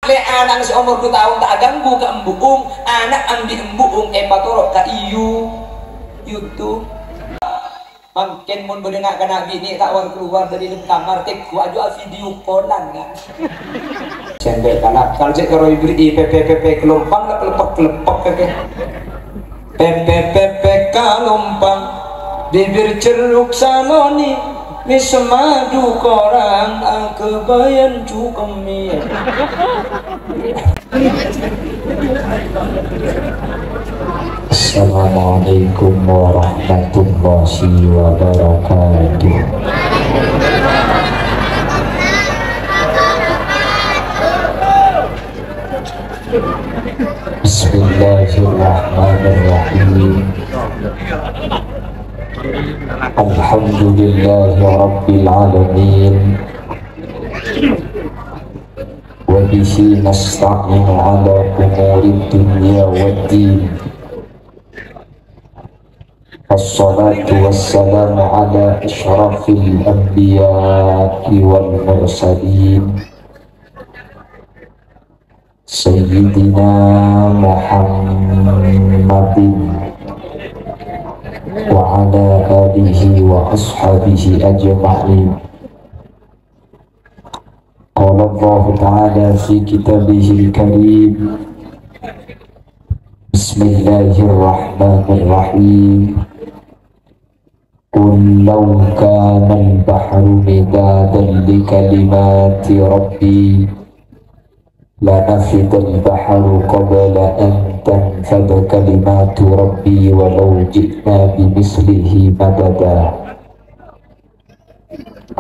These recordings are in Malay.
le anak seumur 2 tahun tak ganggu ke embuung, anak ambil embuung patoro ke YouTube. Makin mun berdengar kena bini tak war keluar dari dalam kamar tek gua jual video callan kan. Sendek kanak kalau cek kalau ibri PPPP kelompang kelepek PPPP kelompang bibir ceruk sanoni mis madu korang kebayan cukemi. Assalamualaikum warahmatullahi wabarakatuh. Bismillahirrahmanirrahim. Alhamdulillahi rabbil alamin. Wa bihi nasta'inu ala umuri dunya waddin. Assalatu wassalamu ala ashrafil anbiya'i wal mursalin Sayyidina Muhammadin wa ala alihi wa ashabihi ajma'in. Qala Allah ta'ala fi kitabihil karim, Bismillahirrahmanirrahim. Qul law kana al-bahru midadan li kalimati rabbi lanafida al-bahru qabla an tanfada kalimatu rabbi walau ji'na bimithlihi madada.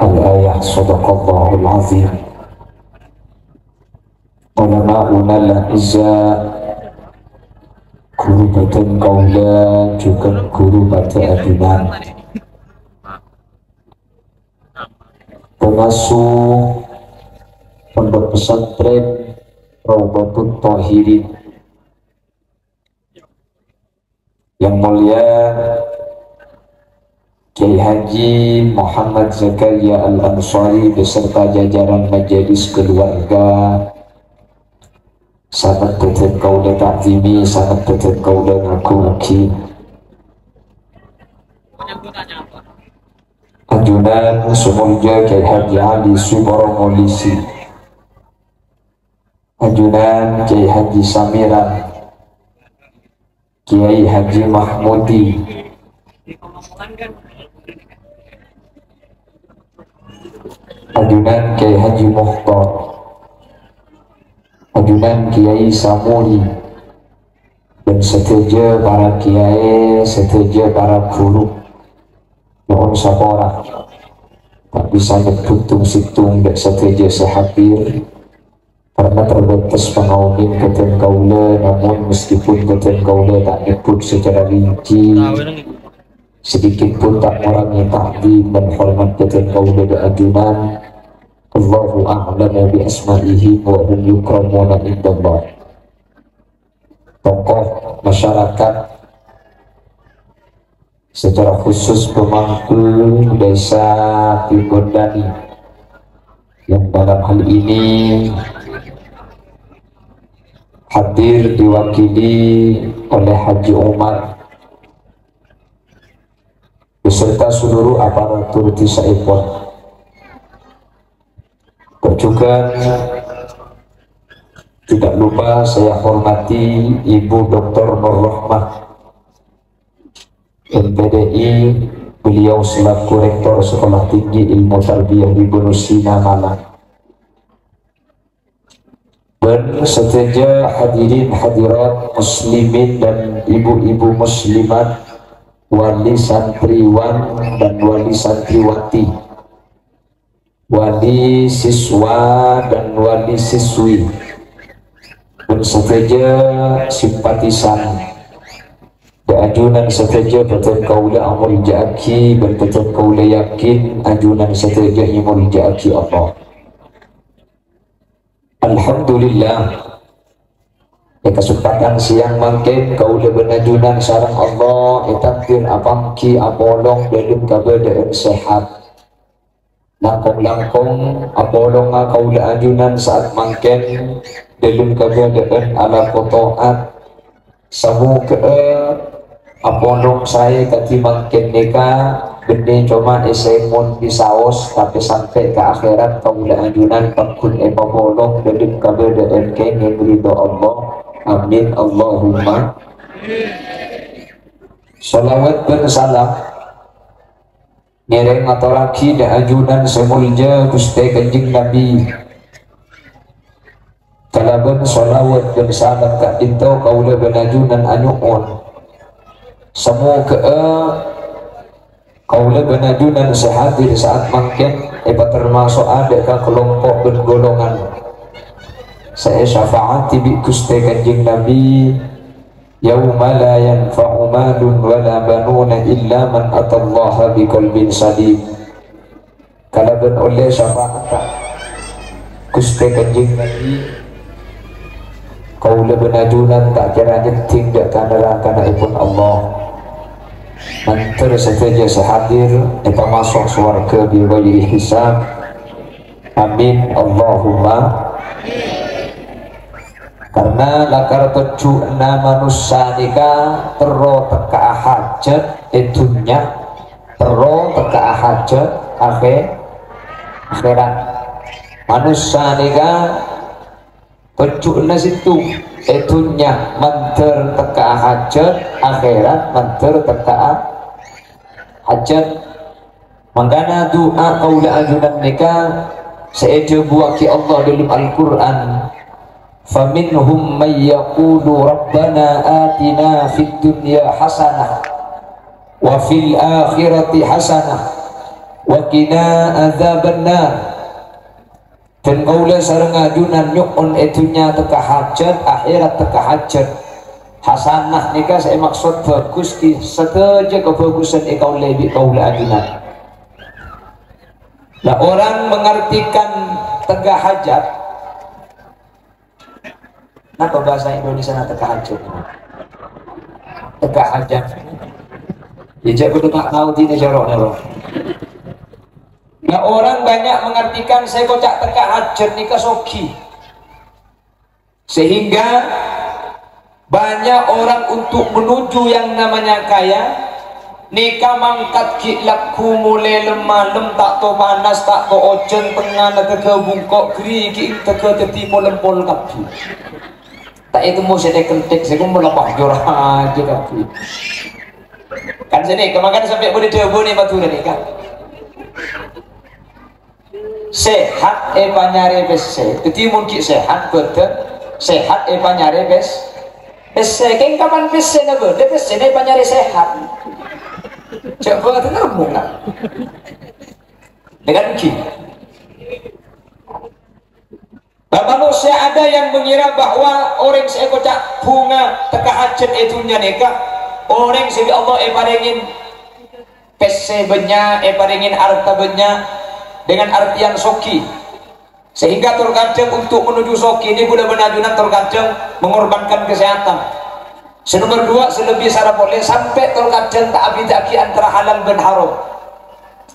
Al-ayah. Sadaqallahul azim. Ulama'una al-a'izza, guru badan kaula juga guru badan adunan, pengasuh pondok pesantren Rawdatut Thahirin yang mulia Kiai Haji Muhammad Zakaria Al-Ansari beserta jajaran majelis keluarga, sangat betul kaula takzimi, sangat betul kaula ngaku-ngaku. Ajunan Sumulja Kiai Haji Ali Suboromolisi, ajunan Kiai Haji Samiran, Kiai Haji Mahmudi, ajunan Kiai Haji Mukhtar, ajunan Kiai Samuri, dan setuju para kiai, setuju para guru. Mohon sabarah, tak bisa nyebutung situng dan setuju sehabir karena terbatas pengaumin keten kaula. Namun meskipun keten kaula tak nyebut secara rinci, sedikit pun tak mengurangi takdim dan hormat keten kaula dan ajunan. Allahu a'lamu bi asma'ihi wa hum yukramuna indallah. Tokoh masyarakat, secara khusus pemangku desa Pigondani yang dalam hal ini hadir diwakili oleh Haji Umar beserta seluruh aparatur desa Epon. Juga tidak lupa saya hormati Ibu Dr. Nur Rahmah MPDI, beliau selaku Rektor Sekolah Tinggi Ilmu Tarbiyah Ibnu Sina Malang. Dan seteja hadirin hadirat muslimin dan ibu-ibu muslimat, wali santriwan dan wali santriwati, wali siswa dan wali siswi, dan seteja simpatisan ajunan seteja betul kaula amul ja'aki dan betul kaula yakin ajunan seteja imul ja'aki Allah. Alhamdulillah, ya kesempatan siang mangken kaula benajunan sarang Allah etakdir apangki apolong dalam keadaan sehat. Langkong-langkong apolong kaula ajunan saat mangken dalam keadaan ala kotoat samu ke apondong saya kati mangkin neka benih cuma esemon di saos tapi sampai ke akhirat kaula ajunan pakun pamolong dalam keadaan kene ridho Allah. Amin Allahumma. Salawat dan salam ngereng atoraki da ajunan semulja Gusti Kanjeng Nabi. Kalaban salawat dan salam ka dinto kaula banajunan anyuon semua ke kaula banajunan sehadir saat mangken termasuk ada ka kelompok dan golongan saya syafaati bi Gusti Kanjeng Nabi yauma la yanfa'u malun wala banuna illa man atallaha biqalbin salim. Kalaban oleh syafaat Gusti Kanjeng Nabi kaula benajunan tak kira nyeting dak neraka ipun Allah mantar saja sehadir masuk surga bi ghairi hisab. Amin Allahumma. Karena lakar tuju manusia nika tero teka hajat itunya tero teka hajat akhirat manusia nika Percukna situ itunya manter teka hajat akhirat manter teka hajat. Mangkana doa kaula ajunan nikah seeja buaki Allah dalam Al-Quran. Faminhum man yaqulu rabbana atina fid dunya hasanah wa fil akhirati hasanah wa qina adzabannar. Dan kaula sareng ajunan nyukun itunya teka hajat akhirat teka hajat hasanah nikah saya maksud bagus ki seteja kebagusan kaula bi kaula ajunan. Nah orang mengartikan teka hajat nah bahasa Indonesia na teka hajat teka hajat ijak kudu tak tahu di negara nero. Nah orang banyak mengartikan saya kocak teka hajat nikah soki sehingga banyak orang untuk menuju yang namanya kaya nikah mangkat kilaku mulai lemah lem tak to panas tak to ojen tengah na teka bungkok kri ki teka tetipo lempol kapi tak itu mau saya kentek saya pun melepah jorah aja kapi kan sini kemakan sampai boleh debu nih batu nikah sehat panyare bese ketimun ki sehat betul sehat panyare bese keng kapan bese na be bese ne panyare sehat coba tu nemu kan dengan ki manusia ada yang mengira bahwa orang seekocak bunga teka hajat itunya nikah orang sebi Allah paringin bese benya paringin harta benya dengan artian soki sehingga terkadang untuk menuju soki ini sudah benajunan terkadang mengorbankan kesehatan. Nomor dua selebih sarap boleh sampai terkadang tak abidaki antara halal dan haram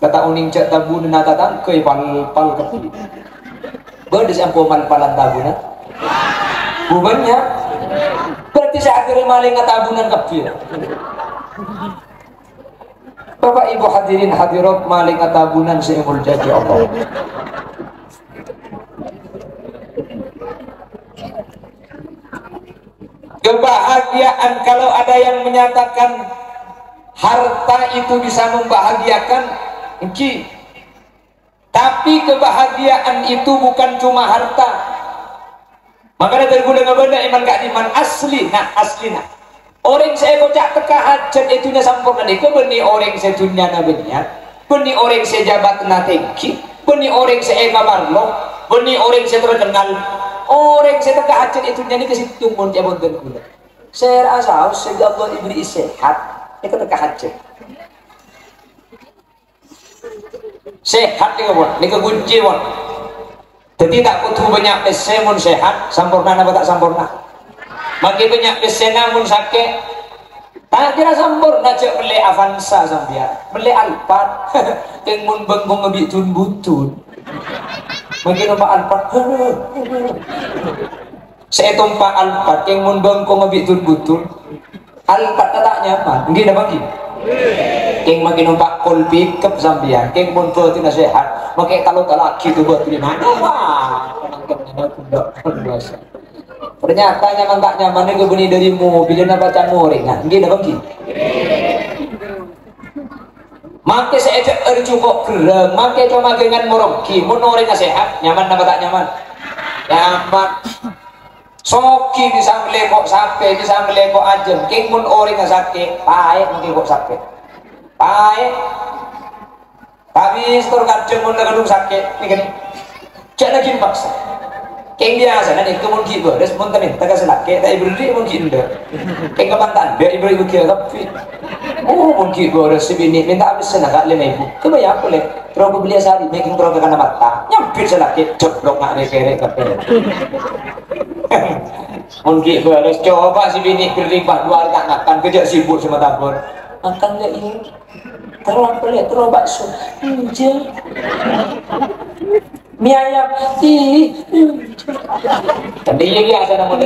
kata uning cek tabun nata tangkai pal kepi berdes ampo malpalan tabunan bubannya berarti saya akhirnya maling tabunan kepi. Bapak Ibu hadirin hadirat maling tabunan seimul jadi Allah. Kebahagiaan kalau ada yang menyatakan harta itu bisa membahagiakan enci. Tapi kebahagiaan itu bukan cuma harta. Makanya dari gula benda iman gak iman asli nah. Orang saya kocak teka hajat itunya sampurna nika benih orang saya dunia nabinya benih orang saya jabat na tinggi benih orang saya ngamarlo benih orang saya terkenal orang saya teka hajat itunya ini kesitu pun jabon dan gula saya rasa saya Allah diberi sehat itu teka hajat sehat nika kunci pun jadi tak butuh banyak pesemun sehat sampurna apa tak sampurna makin banyak pesena mun sakit tak kira sempurna cek beli Avanza sampai beli Alphard yang mun bengkong ngebik tun butun makin nampak Alphard Saya tumpah alpat yang mun bengkong ngabitul betul. Alpat tak nyaman. Nggih dah bagi. Keng makin numpak kol pickup sampean, keng mun perti nasihat, makai kalau tak laki tu buat di mana? Wah, biasa. Ternyata nyaman tak nyaman itu benih dari mobil dan bacaan muring. Nah, nggih dah bagi. Makai saya cukup gerem, makai cuma dengan moroki, mun orang nasihat, nyaman apa tak nyaman? Nyaman. Soki bisa melekok sampai, bisa melekok aja. King mun orang yang sakit, baik mungkin kok sakit. Baik. Tapi setor kadang mun kadung sakit, ni kan. Jangan lagi paksa. King biasa nanti itu mun kiba, des mun tani taga selake, tak ibri mun kinda. King kemantan, dia ibri kira tapi. Oh mun kiba des sibini minta habis senang 5.000. Kebaya apa le? Terus beli sehari, making terus ke kana mata. Nyampir selake, ceplok nak rekere kape. Mungkin harus coba si bini berlimpah dua tak makan kerja sibuk sama tabur makan gak ini terlalu pelik terlalu bakso enggak mie ayam tadi yang biasa namanya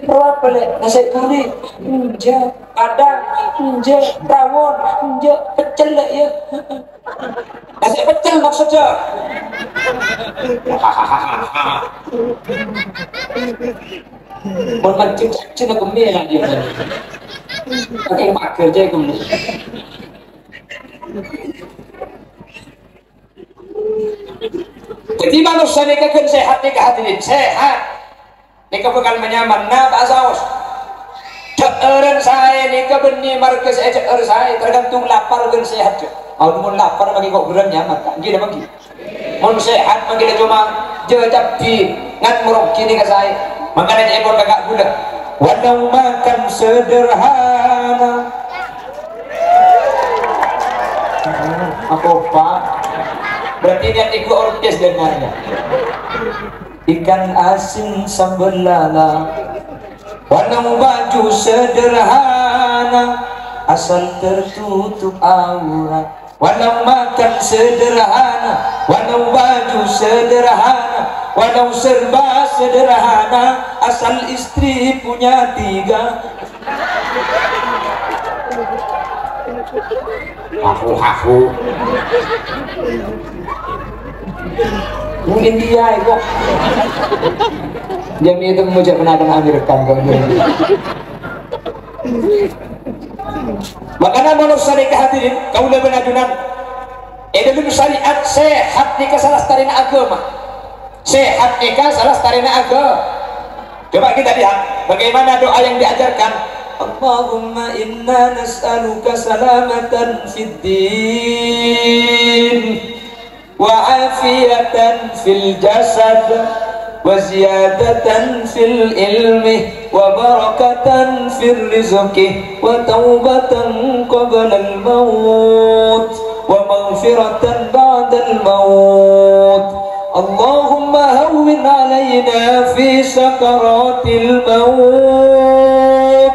terlalu pelik nasi gurih enggak padang enggak rawon enggak pecel lah ya nasi pecel maksudnya mau mancing cina kemih lagi pakai masker aja kemih jadi manusia ini kan sehat nih hadirin sehat ini bekal menyaman nah tak saus cekeran saya ini benih markas ceker saya tergantung lapar dan sehat kalau mau lapar bagi kok geram nyaman tak gila bagi mau sehat bagi dia cuma jajab di ngat meroki ini ke saya makanya ekor kakak gula walau makan sederhana apa pak berarti dia ikut orkes dengannya ikan asin sambal lala walau baju sederhana asal tertutup aurat walau makan sederhana walau baju sederhana walau serba sederhana asal istri punya 3 hafu mungkin dia itu jam itu mengucap penadan Amerika makanya manusia ini hadirin kau udah benadunan dalam syariat sehat nikah salah starina agama sehat nikah salah starina agama coba kita lihat bagaimana doa yang diajarkan Allahumma inna nas'aluka salamatan fid din wa afiyatan fil jasad wa ziyadatan fil ilmi wa barakatan fil rizqi wa taubatan qabla al maut wa maghfiratan ba'da al maut Allahumma hawwin alayna fi sakaratil maut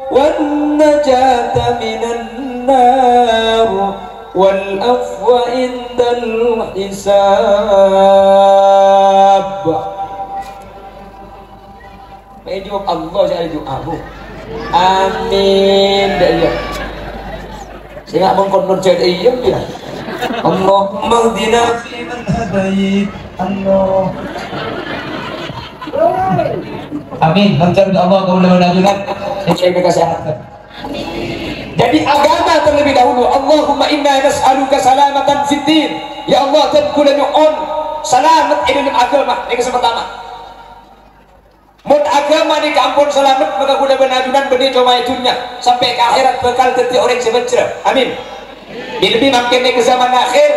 wan najata minan nar wal afwa indal hisab. Baik jawab Allah jadi doamu. Amin. Dah. Saya nak mengkondor jadi iya dia. Allahumma hdina fi man hadait. Allah. Amin. Mencari Allah kau boleh menajukan. Saya kesehatan. Jadi agama terlebih dahulu. Allahumma inna nas'aluka salamatan fid din. Ya Allah, tenku dan on selamat dalam agama. Ini yang pertama. Mun agama ni kampun selamat maka kuda benajunan benih cuma itunya sampai ke akhirat bekal terti orang sebenarnya. Amin. Lebih makin ke zaman akhir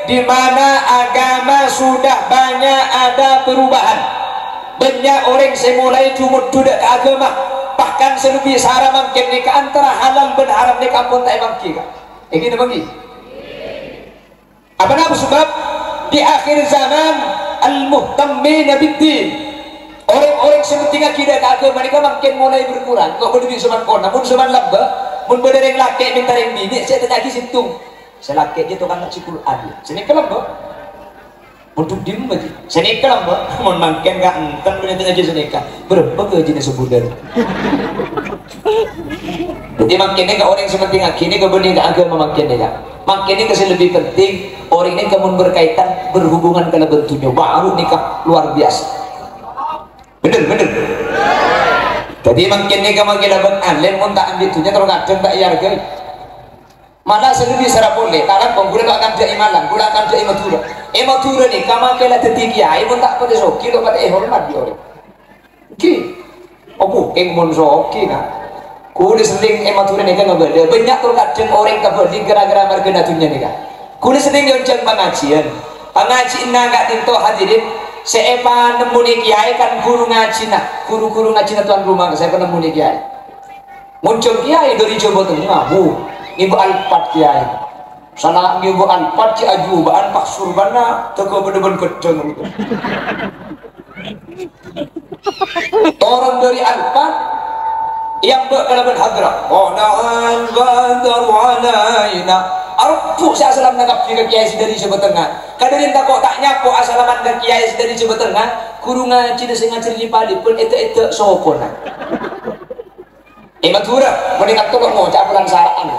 di mana agama sudah banyak ada perubahan. Banyak orang semulai cuma duduk ke agama. Bahkan selebih sahara makin ni ke antara halal dan haram ni kampun tak bangki kan. Ini bagi. Apa nama sebab di akhir zaman al-muhtammina bid-din. Orang-orang sementingan kita ke agama mereka makin mulai berkurang. Kau berdiri seman kau, namun seman laba, mun berdering laki minta yang bini, saya tak lagi sintung. Selaki dia tu kan nak cikul adil. Sini kelam kau. untuk dim aja senika lah mbak mau makan gak enten punya aja senika berapa gajinya sebulan jadi makinnya gak orang sepenting akhirnya kebening gak agama makinnya gak makinnya kasih lebih penting orang ini kamu berkaitan berhubungan kalau bentuknya baru nikah luar biasa bener jadi makinnya kamu kira bang mau tak ambil tunya terus kadang tak yargai mana selebih serap boleh karena pengguna gak akan jadi malang guna akan jadi Madura nih kamu kira detik kiai pun tak pada soki lo pada hormat dia orang oke oh keng mon soki nah kulit sering Madura nih kan nggak banyak tuh kadang orang kebeli gara-gara marga tunya nih kan kulit sering jonceng pengajian naga tinto hadirin seepa nemu nih kiai kan guru ngaji nah guru ngaji nah tuan rumah saya pernah nemu nih kiai muncul kiai dari Jawa Tengah ibu alpat kiai sana ibu alpat ci ajubaan pak surbana teko bener-bener keceng orang dari alpat yang berkalaban hadrah qada'an bandar walaina arpu saya salam nangkap ke kiai dari Jawa Tengah kadarin tak kok tak nyapo asalaman ke kiai dari Jawa Tengah guru ngaji sing ngaji di Pali pun itu sopona Madura meningkat tolong mau cak bulan saraan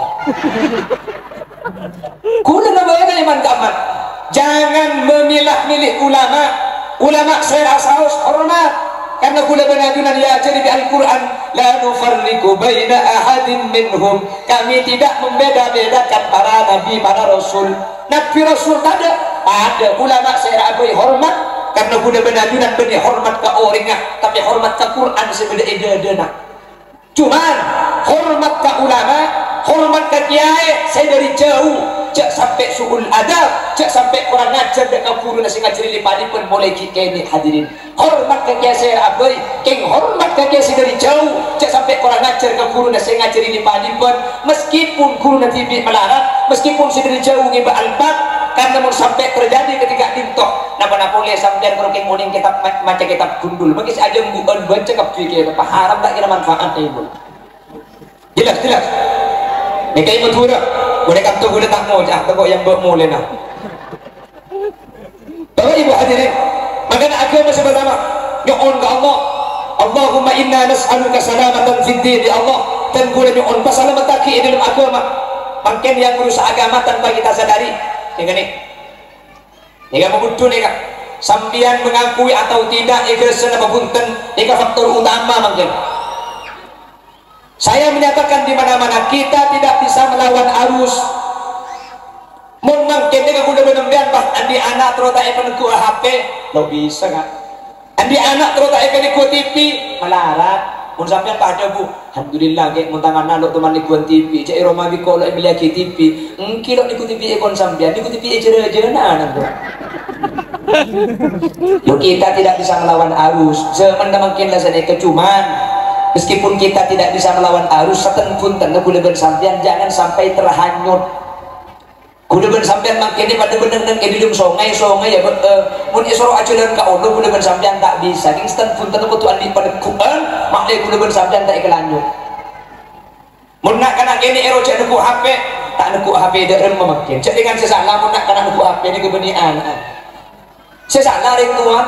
kuda nabayana iman kaman jangan memilah-milih ulama saya saus hormat karena kula benadunan ya jadi di Al-Quran la nufarriqu baina ahadin minhum kami tidak membeda-bedakan para nabi para rasul nabi rasul ada ulama saya abai hormat karena kula benadunan beni hormat ke orangnya tapi hormat ke Quran sebeda eda-edana cuman hormat ke ulama hormat ke kiai saya dari jauh cek sampai suhul adab cek sampai kurang ngajar dekat guru nasi ngajar lipani pun mulai kini hadirin hormat ke kiai saya abai keng hormat ke kiai dari jauh cek sampai kurang ngajar ke guru nasi ngajar lipani pun meskipun guru nanti melarang meskipun saya dari jauh ngiba albat karena mau sampai terjadi ketika tintok napa-napa boleh sampai kalau keng muning kitab macam kitab gundul bagi aja bukan baca kapfikir apa haram tak kira manfaatnya ibu jelas ini kayak Madura boleh kapto boleh tak mau cak tengok yang mulai nah Bapak ibu hadirin makanya agama sebetulnya nyokon ke Allah Allahumma inna nas'aluka salamatan fid din ya Allah dan boleh nyokon pasalamat taki dalam agama makin yang merusak agama tanpa kita sadari ini ini membutuh nih kak sambian mengakui atau tidak ikhlasnya punten ini faktor utama mungkin saya menyatakan di mana-mana kita tidak bisa melawan arus mungkin ini udah benar-benar bah andi anak terus tak penku HP lo bisa kan andi anak terus tak penku TV melarat mun sampean pada bu alhamdulillah kayak mun tangan nalo teman ikuan TV cek Roma biko lo beli TV kilo niku TV ikon sampean niku TV aja nana yo kita tidak bisa melawan arus semenamakin lah saya kecuman meskipun kita tidak bisa melawan arus seten pun tanda kuleban sampean jangan sampai terhanyut kuleban sampean makin pada bener dan edilum songai ya mun isoro aculan ka ono kuleban sampean tak bisa kingston pun tanda kutuan di pada kuan makle kuleban sampean tak kelanjut mun nak kana kene ero cek neku HP tak neku HP derem memakin cek dengan sesalah mun nak kana neku HP ini kebenian sesalah ring tuan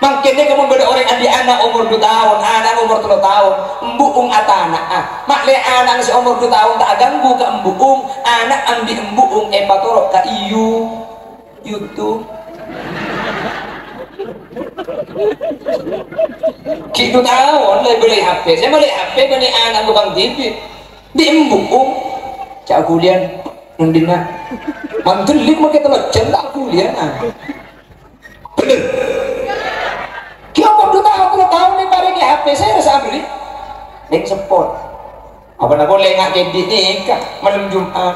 makanya kamu beda orang andi anak umur 2 tahun anak umur 3 tahun embuung atana makle anak si umur 2 tahun tak ganggu ke embuung anak ambil embuung patorok ke YouTube gitu tahun lah beli HP saya beli HP beli anak tukang TV di embuung cak kuliah nundina mantelik makai telur tak kuliah bener kia umur 2 tahun nih bareng HP saya rasa ambil link support apa nak boleh ngak kedit nih malam Jumat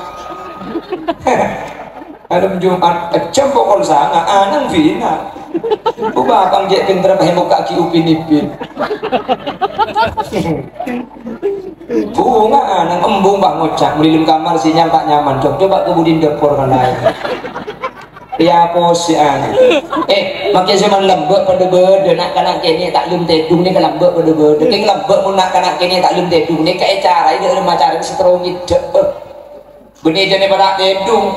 malam Jumat jam pokok sangat anang vina ubah abang jek pinter pakai muka ki upin ipin bunga anang embung bang ngocak melilim kamar sinyal tak nyaman coba kemudian dapur kan lain ya posian makin zaman lembek pada berde nak kanak kini tak lum tedung ni kelembek pada berde keng lembek mun nak kanak kini tak lum tedung ni kayak cara ini dalam macam seterongit benih jenis pada tedung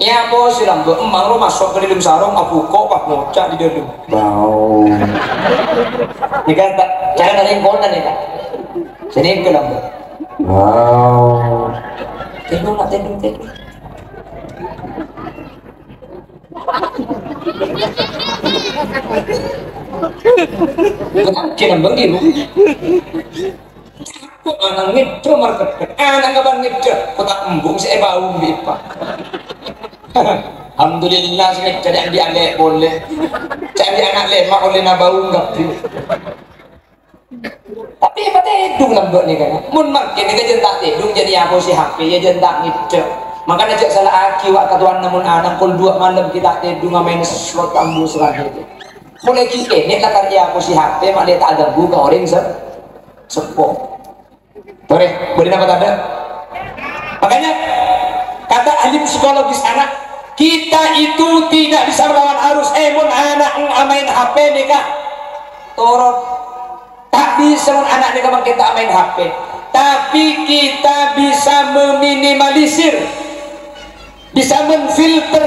Ya bos silang tuh emang lo masuk ke dalam sarung aku kok pak ngocak di dalam Bau. ini kan tak jangan ada yang konan nih kan sini ke dalam Bau. tidur kita begini kok anak ngidul market anak kapan ngidul kok tak embung si bau bipa alhamdulillah sini jadi anak boleh jadi anak lemak oleh nabau enggak tapi hebatnya hidung lembut nih kan mun makin ini jentak hidung jadi apa sih HP ya jentak ngidul makanya cek salah aki wak katuan namun anak kul 2 malam kita hidung main slot ambu serang itu mulai kiki ini kata ya apa sih HP mak dia tak ganggu ke orang sepo boleh apa tanda makanya kata ahli psikologis anak kita itu tidak bisa melawan arus mun anak main HP nih kak torot tak bisa mun anak nih kalau kita main HP tapi kita bisa meminimalisir bisa menfilter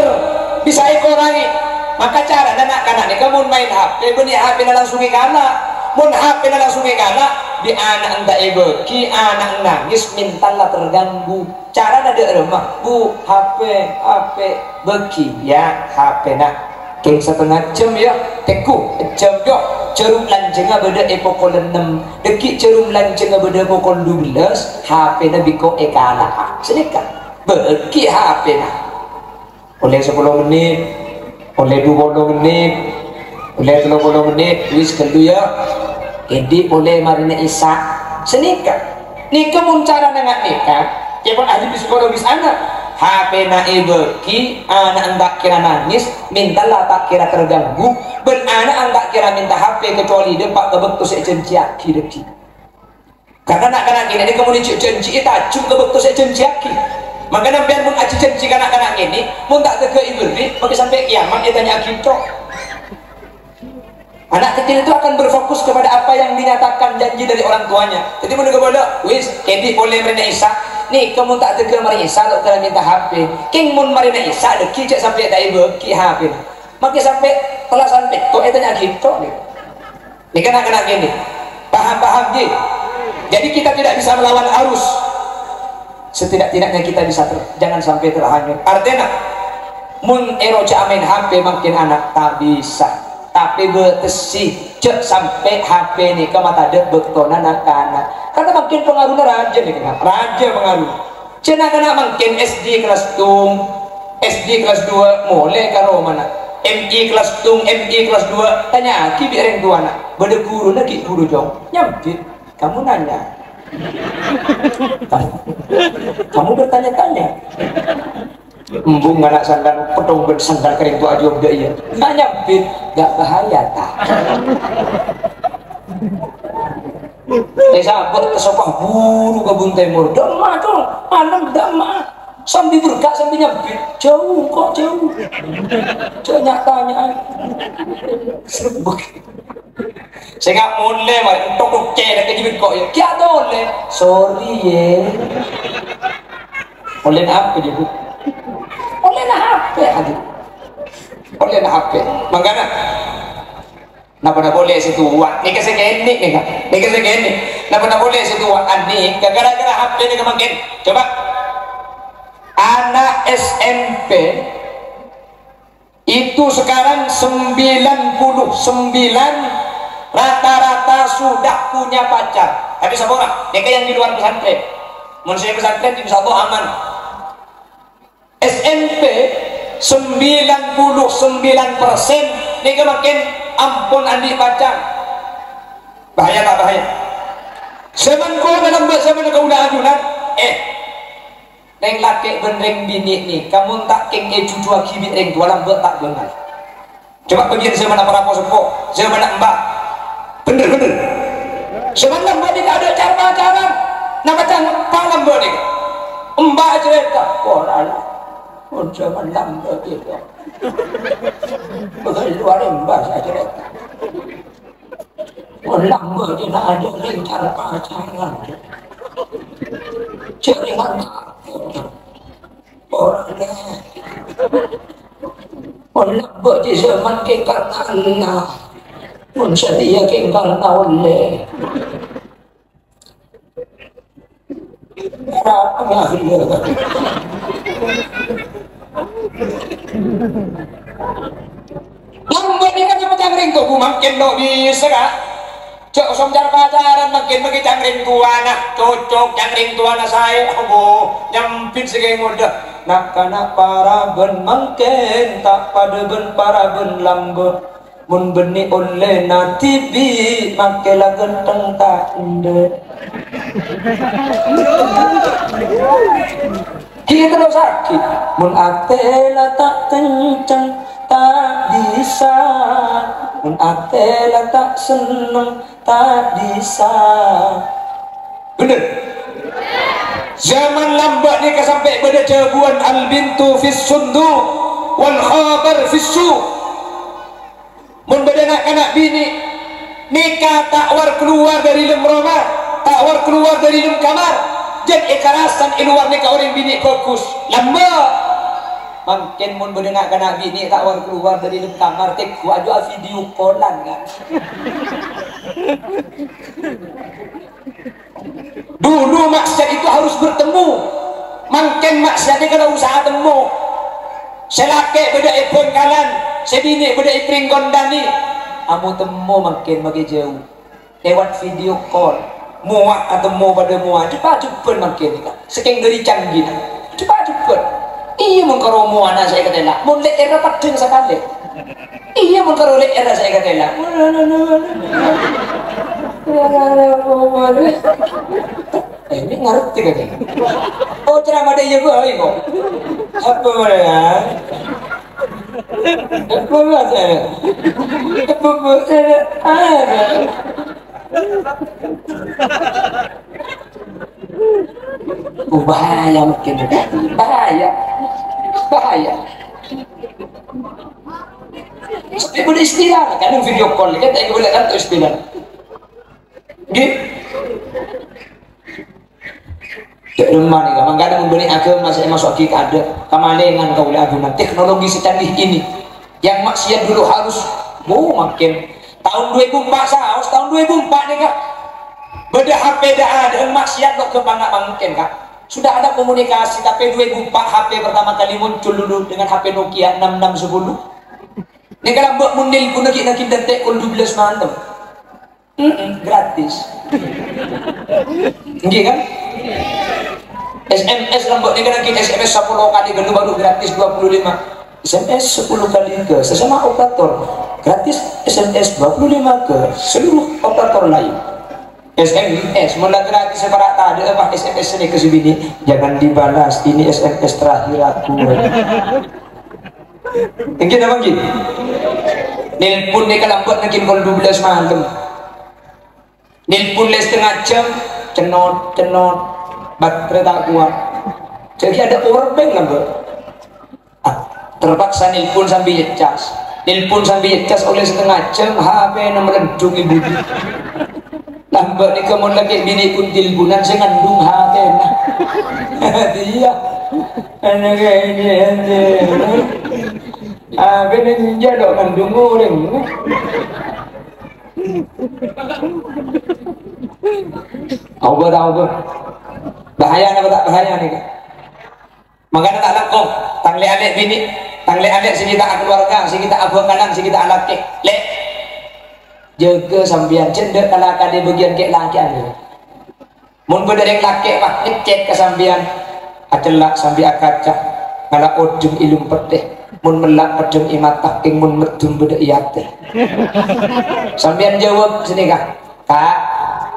bisa ekorangi maka cara anak-anak nih kamu main HP benih HP langsung kalah mun HP langsung kalah di anak entah beki anak nangis mintalah terganggu cara ada rumah bu HP beki ya HP nak keng setengah jam ya teku jam yo cerum lancenga beda pokol 6 deki cerum lancenga beda pokol 12 HP na biko kalah sedekah beki HP nak oleh 10 menit oleh 20 menit oleh 30 menit wis kendu ya jadi oleh marina isa senikah nikah mun cara nengak nikah ya pun ahli psikologis anak HP na beki anak enggak kira nangis mintalah tak kira terganggu ben anak enggak kira minta HP kecuali dia pak kebektu sejenciaki deki karena anak-anak ini kamu dicenci itu acung kebektu sejenciaki maka nampian pun aci janji kanak-kanak ini mun tak ke ibri maka sampai kiamat dia tanya kita anak kecil itu akan berfokus kepada apa yang dinyatakan janji dari orang tuanya jadi menurut bodoh wis kendi boleh marina isa nih kamu tak ke marina isa kalau kalian minta HP king mun marina isa deki cek sampai tak beki HP maka sampai telah sampai kok itu tanya kita nih kanak-kanak ini paham dia jadi kita tidak bisa melawan arus setidak-tidaknya kita bisa jangan sampai terhanyut artinya mun eroja main HP makin anak tak bisa tapi betesi cek sampai HP nih ke mata dek bektona anak-anak karena makin pengaruhnya raja nih kan raja pengaruh cina kena makin SD kelas tung SD kelas 2 mulai karo mana MI kelas tung MI kelas 2 tanya aki biar yang tua anak beda guru lagi guru jong nyampit kamu nanya kamu bertanya-tanya embung anak sandal pedong bersandal kering tu aja udah iya nggak nyampit nggak bahaya tak sahabat kesopah buru kebun timur dama dong anak dama sambil berkak sambil nyampit jauh kok jauh nyatanya serbuk saya nggak mulai mari tok cek ke jibit kok ya kia boleh sorry ya oleh apa jibut oleh HP aja oleh HP makanya napa boleh situan nih kesegeni nih kan nih kesegeni napa boleh situan nih gara-gara HP ini kemakin coba anak SMP itu sekarang 99 rata-rata sudah punya pacar tapi sama orang mereka yang di luar pesantren manusia pesantren insya Allah aman SMP 99% ini makin ampun andi pacar bahaya tak bahaya zaman kau dalam zaman kau udah ajunan neng laki benreng bini nih kamu tak keng cucu akibit reng tua lambat tak benar coba bagian zaman apa sepo zaman mbak bener zaman mbak tidak ada cara nama cara lambat nih mbak cerita orang zaman lambat itu begitu luar mbak saya cerita lambat tidak ada rencana pacaran jaringan orangnya Mun lebok di zaman ke karena mun setia ke karena oleh lambat ni kan sama cangring tu makin lo bisa kak cok somjar pacaran makin bagi cangring tua nak cocok cangring tua nak saya aku nyampit segala muda nak kana para ben makin tak pada ben para ben lambat mun beni oleh na TV makelah genteng tak inde kita terus sakit mun atela tak kencang tak bisa mun atela tak seneng tak bisa bener zaman lambat ni sampai pada jabuan al bintu fis sundu wal khabar fis su mun pada nak anak bini nikah tak war keluar dari dalam rumah tak war keluar dari dalam kamar jadi ikarasan luar nikah orang bini fokus lambat makin mun berdengar kena bini tak war keluar dari dalam kamar tek aja video callan kan dulu maksiat itu harus bertemu makin maksiatnya kena usaha temu selake beda ipun kalan sebini beda ipring gondani amu temu makin bagi jauh lewat video call muak atau mau pada muak cepat makin kan saking dari canggih cepat iya mengkaro muak anak saya kata lah mulai era padeng sekali iya mengkaro era saya kata lah ini ngerti kan oh ceramah dia juga kok apa mereka apa bahasa apa bahasa bahaya mungkin bahaya sampai boleh istilah kan video call kan tak boleh kan istilah gitu tak lemah nih kan kadang memberi agama saya masuk kita ada kemalengan kau lihat guna teknologi secanggih ini yang maksiat dulu harus makin tahun 2004 saus tahun 2004 nih kak beda HP dah ada maksiat kok kebangga mungkin kak sudah ada komunikasi tapi 2004 HP pertama kali muncul dulu dengan HP Nokia 6610 ini kalau buat mundil pun lagi detek 12 mantem gratis enggak kan SMS lambok ini kan SMS 10 kali gendut baru gratis 25 SMS 10 kali ke sesama operator gratis SMS 25 ke seluruh operator lain SMS mulai gratis separat tak ada apa SMS ini ke sini jangan dibalas ini SMS terakhir aku mungkin apa gitu nelpon ni kelambot mungkin kalau 12 malam nelpon setengah jam cenot baterai tak kuat jadi ada powerbank lambot terpaksa nelpon sambil cas oleh setengah jam HP meledung ibu lambat ni kamu lagi bini kuntil bulan saya ngandung HP dia anak ini bên giai đoạn mình đúng ngu đừng over bahaya apa tak bahaya nih makanya tak lakukan tangle adik bini tangle adik si kita keluarga si kita abang kanan si kita anak kek lek jaga sambian cendek kalau kali bagian kek laki ane mun berdering laki pak ngecek ke sambian adalah sambil kaca kalau ujung ilum pedeh mun melak pedem imatah ing mun medun beda iyate sampean jawab sini kak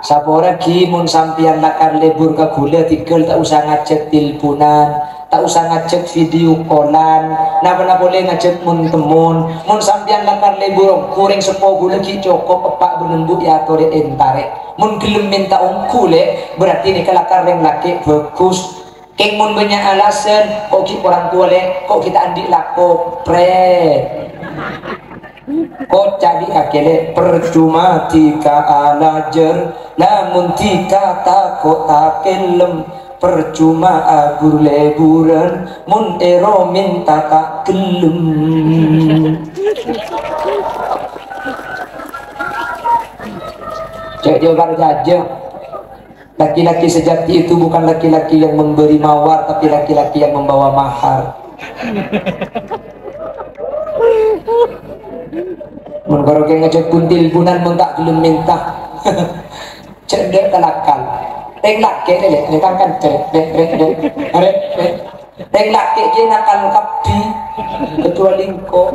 sapora ki mun sampean lakar lebur ke gula tigel tak usah ngajak tilpunan tak usah ngajak video callan napa boleh ngajak mun temun mun sampean lakar lebur kuring sepo gula ki cokop epak benembuk ya tore entare mun gelem minta ongkule berarti ni kelakar reng laki bagus keng mun banyak alasan kok kita orang tua kok kita andik lako kok jadi akele percuma tika alajar namun tika takut takelem percuma agur leburan mun ero minta tak gelem. Cek jawaban saja. Laki-laki sejati itu bukan laki-laki yang memberi mawar, tapi laki-laki yang membawa mahar. Mun karo ke ngecek kuntil bunan mun tak gelem minta. Cedek kalakal. Teng laki deh, ini kan cedek Teng laki je nakal kapi kecuali engkau.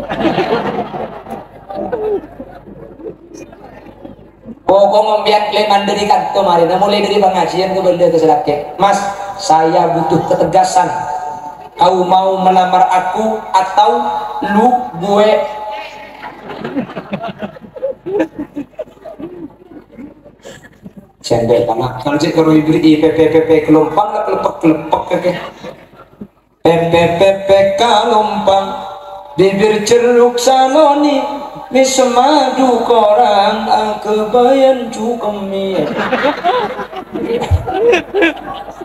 Pokok ngombian kleman dari kantor mari, mulai dari pengajian ke benda ke selake. Mas, saya butuh ketegasan. Kau mau melamar aku atau lu gue? Cendek anak. Kalau cek kalau diberi PPPP kelompang lah kelepek ke. PPPP kelompang bibir ceruk saloni. Mismadu korang kebayan cukemi.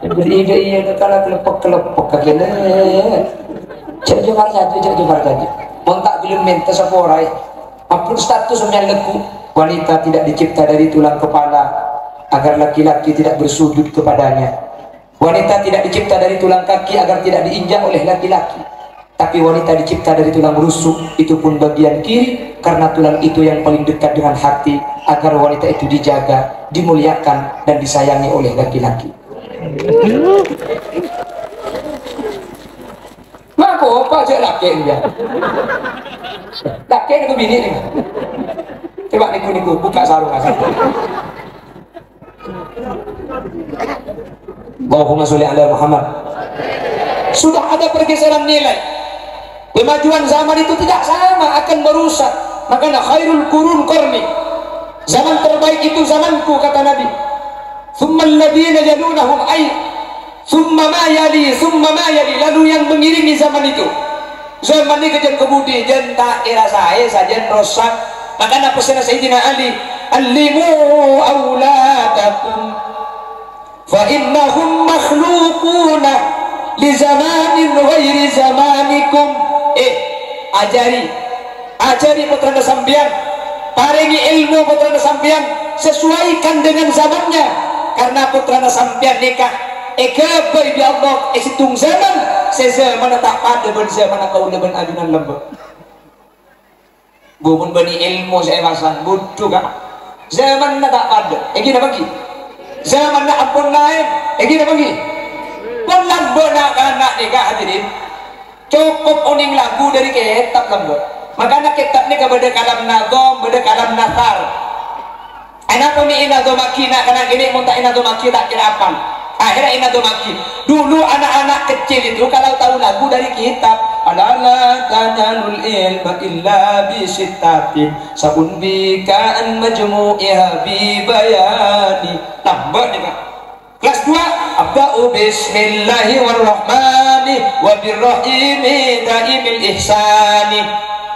Beri iya kalau kelepek kagene. Cek jemar saja. Montak belum minta seporai. Upload status menyaleku. Wanita tidak dicipta dari tulang kepala agar laki-laki tidak bersujud kepadanya. Wanita tidak dicipta dari tulang kaki agar tidak diinjak oleh laki-laki. Tapi wanita dicipta dari tulang rusuk, itu pun bagian kiri, karena tulang itu yang paling dekat dengan hati, agar wanita itu dijaga, dimuliakan, dan disayangi oleh laki-laki. Apa aja laki dia? Laki itu bini nih. Coba niku buka sarung asal. Allahumma sholli ala Muhammad. Sudah ada pergeseran nilai. Kemajuan zaman itu tidak sama, akan merusak. Makanya khairul qurun qarni. Zaman terbaik itu zamanku, kata Nabi. Tsumma alladziina yalunahum ay tsumma ma yali. Lalu yang mengiringi zaman itu. Zaman ini kejen kebudi jenta era saya saja rosak. Makanya pesan Sayyidina Ali, allimu auladakum fa innahum makhluquna li zamanin ghairi zamanikum. Ajari putra sampeyan, paringi ilmu putra sampeyan, sesuaikan dengan zamannya, karena putra sampeyan nikah ekabai bi Allah esitung zaman sezaman tak pada ben zaman kau ben ajunan lembut bumun bani ilmu saya pasang butuh kan zaman tak pada gini bagi zaman ampun lain gini bagi pun lembut nak anak nikah hadirin. Cukup uning lagu dari kitab lembut. Makanya kitab ni kepada kalam nagom, kepada kalam nasar. Anak pemi inazomaki nak kena gini muntah inazomaki tak kira apa. Akhirnya inazomaki. Dulu anak-anak kecil itu kalau tahu lagu dari kitab, alala tanalul ilma illa bisittatin sabun bika an majmu'iha bi bayani. Lembut ni kan. Kelas 2 Abda'u bismillahirrahmani wa birrahimi daimil ihsani.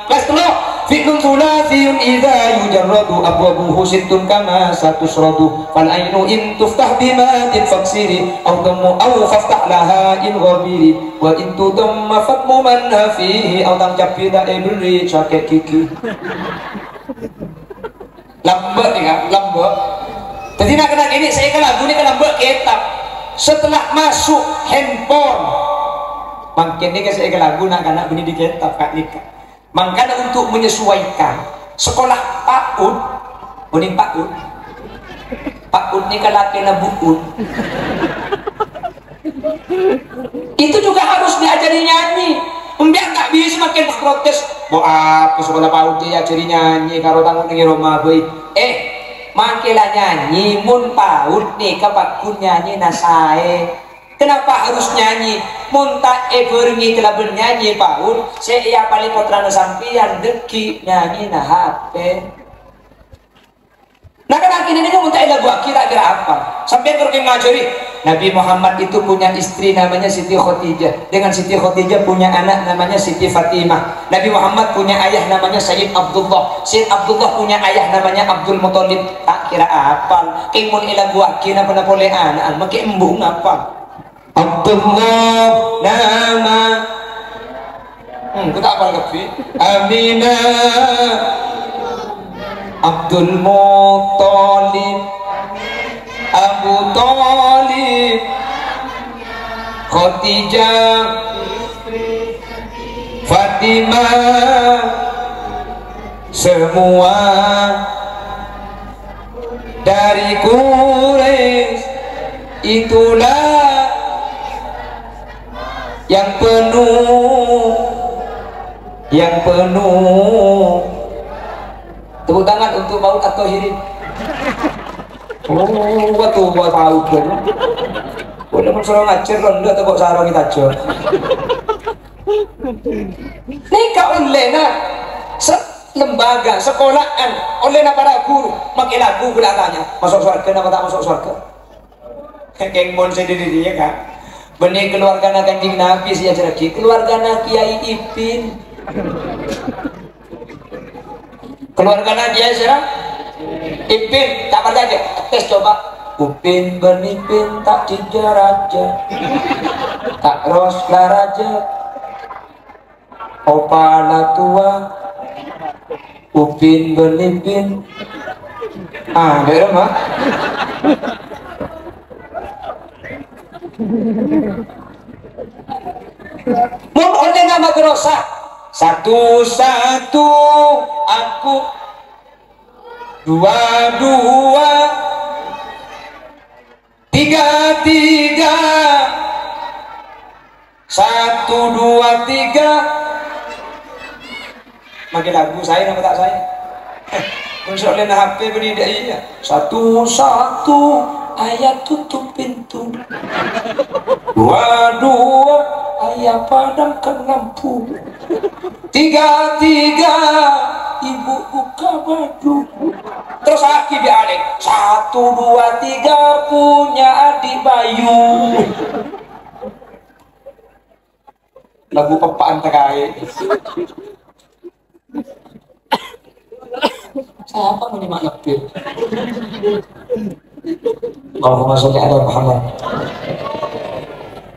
Kelas 3 fi'lun thulathiyun idha yujarradu abwabuhu sittun kama satusradu fal ainu in tuftah bimadin faksiri au dammu au faftah laha in ghabiri wa in tudamma fatmu man fihi au tamjab bida ibri cakek kiki. Lambat ni kan, lambat. Jadi nak kena ini saya kan lagu ni kan buat kitab. Setelah masuk handphone, makin ni saya kan lagu nak kena bunyi di kitab kak nikah. Makanya untuk menyesuaikan sekolah PAUD, bunyi PAUD. PAUD ni kan laki na buud. Itu juga harus diajari nyanyi. Biar tak bisa makin protes. Boa ke sekolah PAUD dia cari nyanyi karo tanggung ni Roma boy. Makilah nyanyi mun PAUD nih kapakun nyanyi nasae. Kenapa harus nyanyi? Mun tak bernyi telah bernyanyi PAUD, saya paling putra sampian deki nyanyi na HP. Nah kan akhirnya ini mun tak lagu kira-kira apa? Sampai kerja ngajari. Nabi Muhammad itu punya istri namanya Siti Khadijah. Dengan Siti Khadijah punya anak namanya Siti Fatimah. Nabi Muhammad punya ayah namanya Sayyid Abdullah. Sayyid Abdullah punya ayah namanya Abdul Muthalib. Tak kira apa? Kimun ila gua kina pernah boleh anak, makai embung apa? Abdullah nama kita apal kepi Aminah Abdul Muttalib Abu Talib Khadijah Fatimah semua dari Quraisy itulah yang penuh tepuk tangan untuk Maut At-Tahirin. Waktu buat tahu kan udah mensuruh ngajar ronda tepuk sarung kita aja nikah oleh lembaga sekolahan oleh para guru makin lagu bila tanya masuk surga apa tak masuk surga keng mon sendiri dia kan benih keluarga Kanjeng Nabi sih aja lagi keluarga Kiai Ipin keluarga Kiai siapa Ipin tak pada aja tes coba Upin bernimpin tak tiga raja tak roslah raja opala tua Upin bernimpin ada mah mun oleh nama gerosa satu-satu aku dua-dua tiga-tiga satu dua tiga makin lagu saya nama tak saya soalnya HP beri dia satu-satu ayat tutup pintu dua-dua ayat padamkan lampu tiga-tiga ibu buka baju terus aki dialek satu dua tiga punya adik Bayu lagu pepaan terkait siapa menyimak lebih Allahumma sholli ala Muhammad.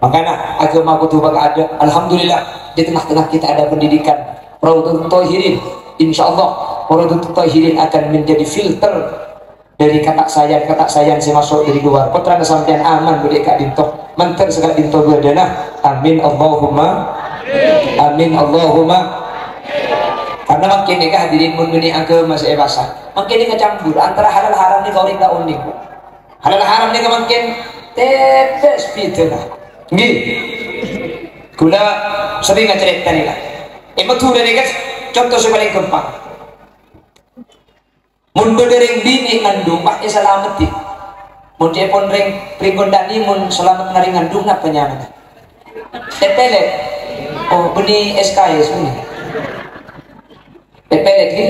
Makanya agama kutuba ada alhamdulillah di tengah-tengah kita ada pendidikan Raudhatul Thahirin. Insyaallah Raudhatul Thahirin akan menjadi filter dari kata sayang saya masuk dari luar. Putra sampean aman bude kak dintok menter sekat dintok berdana. Amin Allahumma amin Allahumma. Karena makin ini hadirin mun meni agama masih basah. Makin ini kecampur antara halal haram ni kau rinda unik. Halal haram ni makin tepes pitena. Nggih. Kula sering cerita ni lah. Betul ni guys. Contoh paling gampang. Mun bedereng bini ngandung pakai selamati. Mun dia pun ring dani mun selamat nari ngandung apa nyana. Tepele. Oh benih SKS ni. Tepele ni.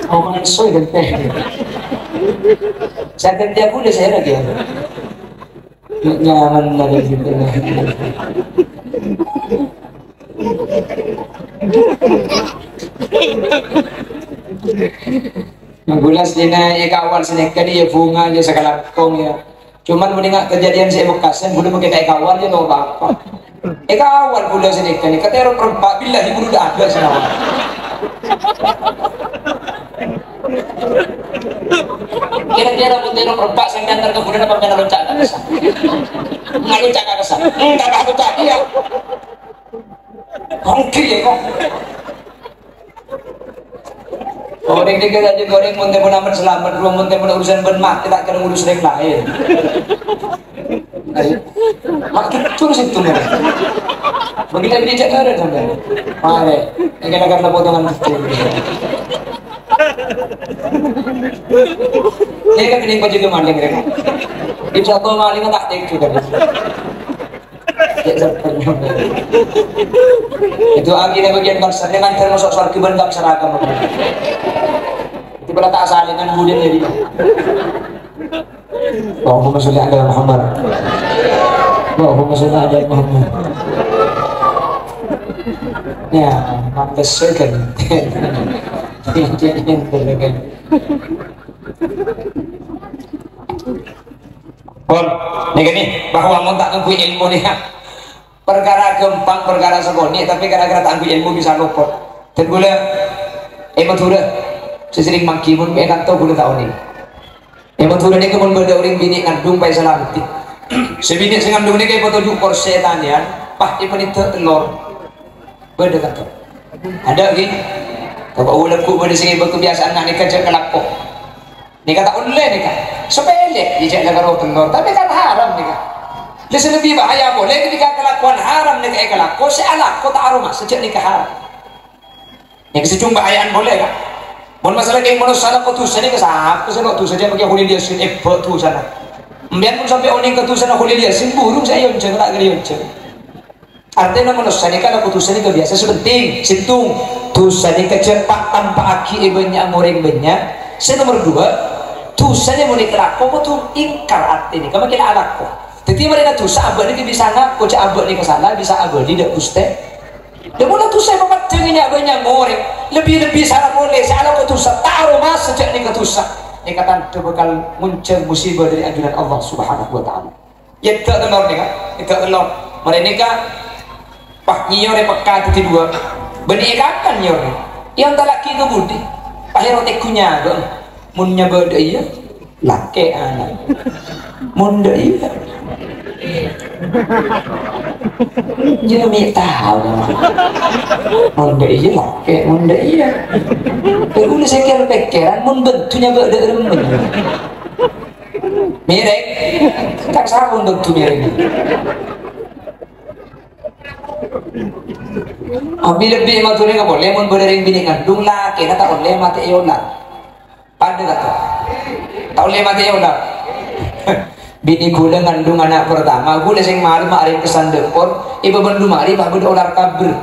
Oh mansoy dan teh. Saya dia pun saya lagi. Nyaman lagi gitu. Menggulas dina ya kawan seneka dia bunga dia segala kong ya. Cuman mendengar kejadian saya bekasnya boleh pakai kayak kawan dia tahu apa. Kawan bulan seneka ni kata orang perempat bila ibu dah ada sana. Kira-kira putih perempat saya antar ke bulan apa kena loncat ke sana. Nggak loncat ke sana. Tak ada loncat dia. Hongkir ya kok. Oh, dek aja goreng muntah pun amat selamat, belum muntah pun urusan bermat, tidak kena urus yang lain. Makin terus itu nih. Begitu dia cakap ada sampai. Mare, yang kena potongan masjid. Ini kan kening baju itu maling mereka. Insya Allah maling tak tek juga. Itu akhirnya bagian bangsa dengan termasuk soal kebendang seragam itu pada tak salingan kemudian jadi Allahumma sholli ala Muhammad Allahumma sholli ala Muhammad ya mantas sekali Pon, nih gini, bahwa mau tak nganggu ilmu nih, perkara gampang, perkara sekoni, tapi gara-gara tak nganggu ilmu bisa luput. Dan gula, Madura, sesering mangki pun enak tau gula tahu nih. Madura nih kemun berdauring bini ngandung pai selamati. Sebini sing ngandung nih kayak petunjuk korsetan ya, pah ipenit telur, berdekat tuh. Ada lagi, kalau udah ku berdesingi berkebiasaan nggak nikah cek kelapok. Nikah tak online nikah, sepele dijak negara telur, tapi kan haram nikah. Lesen lebih bahaya boleh ketika kelakuan haram nikah kelako, sealah kau tak aroma sejak nikah haram. Yang sejumlah bahayaan boleh kan? Mohon masalah kayak manusia kau tuh sana kesahap, kesana tuh saja bagi aku dia sin tuh sana. Biar pun sampai orang ke tuh sana aku dia sin burung saya yonceng tak geli yonceng. Artinya manusia ini kalau putusan ini kebiasa sepenting sintung tusan ini kecepak tanpa aki ibunya amoreng banyak. Saya nomor dua tusannya mau dikelak kok tuh ingkar artinya kamu kira anak kok jadi mereka tusa abad ini bisa ngaku cak abad ini kesana bisa abad tidak puste dan mulai tusa bapak cenginya abadnya amoreng lebih-lebih salah boleh salah kok tusa taruh mas sejak ini ketusa ini kata bakal muncul musibah dari ajudan Allah subhanahu wa ta'ala ya tak telur nih kan tak telur mereka pak nyor pekat itu dua benih kapan nyor yang tak laki itu budi akhirnya tekunya dong munnya beda iya laki anak munda iya jadi mi tahu munda iya laki munda iya tapi saya kira pikiran mun bentuknya beda remen mirek tak sabun bentuk mirek lebih maturi nggak boleh mun berdering bini ngandung lah kena tak boleh mati yola pada kata tak boleh mati yola bini gula ngandung anak pertama gula sing malam hari kesan depor ibu bendu mari pak benda ular kabur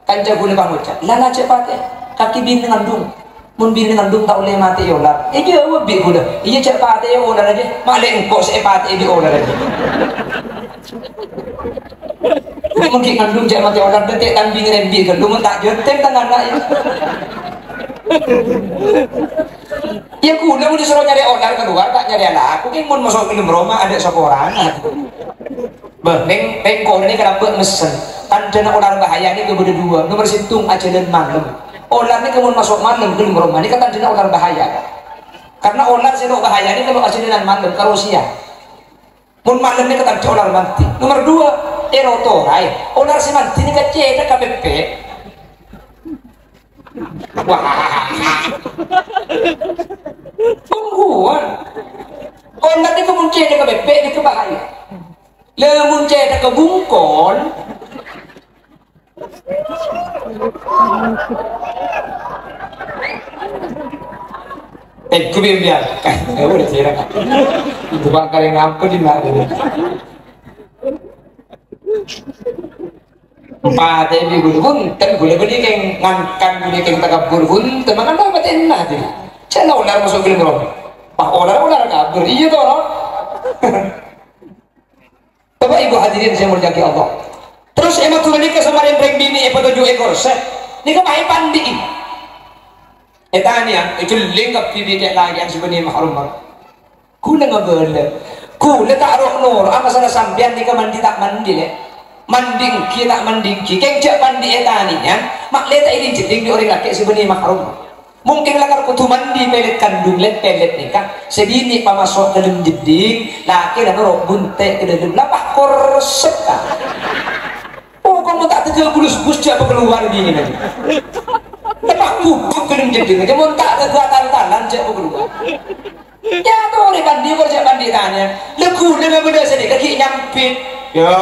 kanca gula pangucap lala cepat ya kaki bini ngandung mun bini ngandung tak boleh mati yola iya wabi gula iya cepat ya ular aja malek engkau cepat di ular aja mungkin ngandung cek mati orang detik kambing rembi gendung tak jetem tangan lain ya kuda mau disuruh nyari onar keluar tak nyari anak aku kan mau masuk minum Roma ada seorang neng kau ini kenapa mesen kan dana onar bahaya ini kemudian dua nomor situng aja dan malam onar ini kemudian masuk malam minum Roma ini kata dana onar bahaya karena onar sih bahaya ini kalau aja dan malam kalau siang mun malam ini kata onar mati nomor dua erotorai onar si mati ini kecil KPP wah tungguan onar ini kemuncul ke KPP ini kebahaya lemuncul ke bungkol ku biar udah cerita itu bakal yang apa di mana empat ini gulung kan gula beli keng ngangkan beli keng takabur gun teman kan dapat enak jadi cina ular masuk film rom pak ular kabur iya toh Bapak ibu hadirin saya muliakan Allah terus emak turun nikah sama yang bini 7 ekor set nikah mahi pandi etanya itu lengkap bibi kayak lagi yang sebenarnya mahrum gula ngabela gula tak roh nur apa salah sampean nikah mandi tak mandi le manding kita manding kengcak mandi etaninya mak leta ini jeding di orang laki sebenarnya mahrum mungkin lakar kutu mandi pelet kandung let pelet nikah sedini pamasok ke dalam jeding laki dan roh bunte ke dalam lapah korsep oh kamu tak tegak bulus-bulus siapa keluar gini nanti lepas bubuk ke dalam jeding kamu tak tegak tangan siapa keluar ya tuh orang mandi kerja mandi tanya leku dengan benda sedih kaki nyampit ya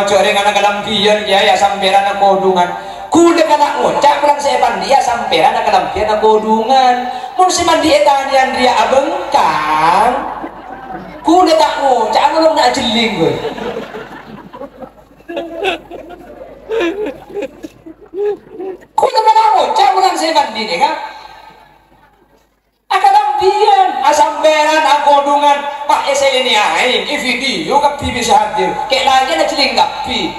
cari anak kelampian ya sampai anak kodungan kuda anak ngocak pulang saya mandi ya sampai anak kelampian anak kodungan mun si mandi etanian dia abengkang kuda tak ngocak belum nak jeling gue kuda anak ngocak pulang saya mandi deh kan kelampian asamperan akodungan pak ini aing video kap bisa hadir kayak lagi ada jeling kapi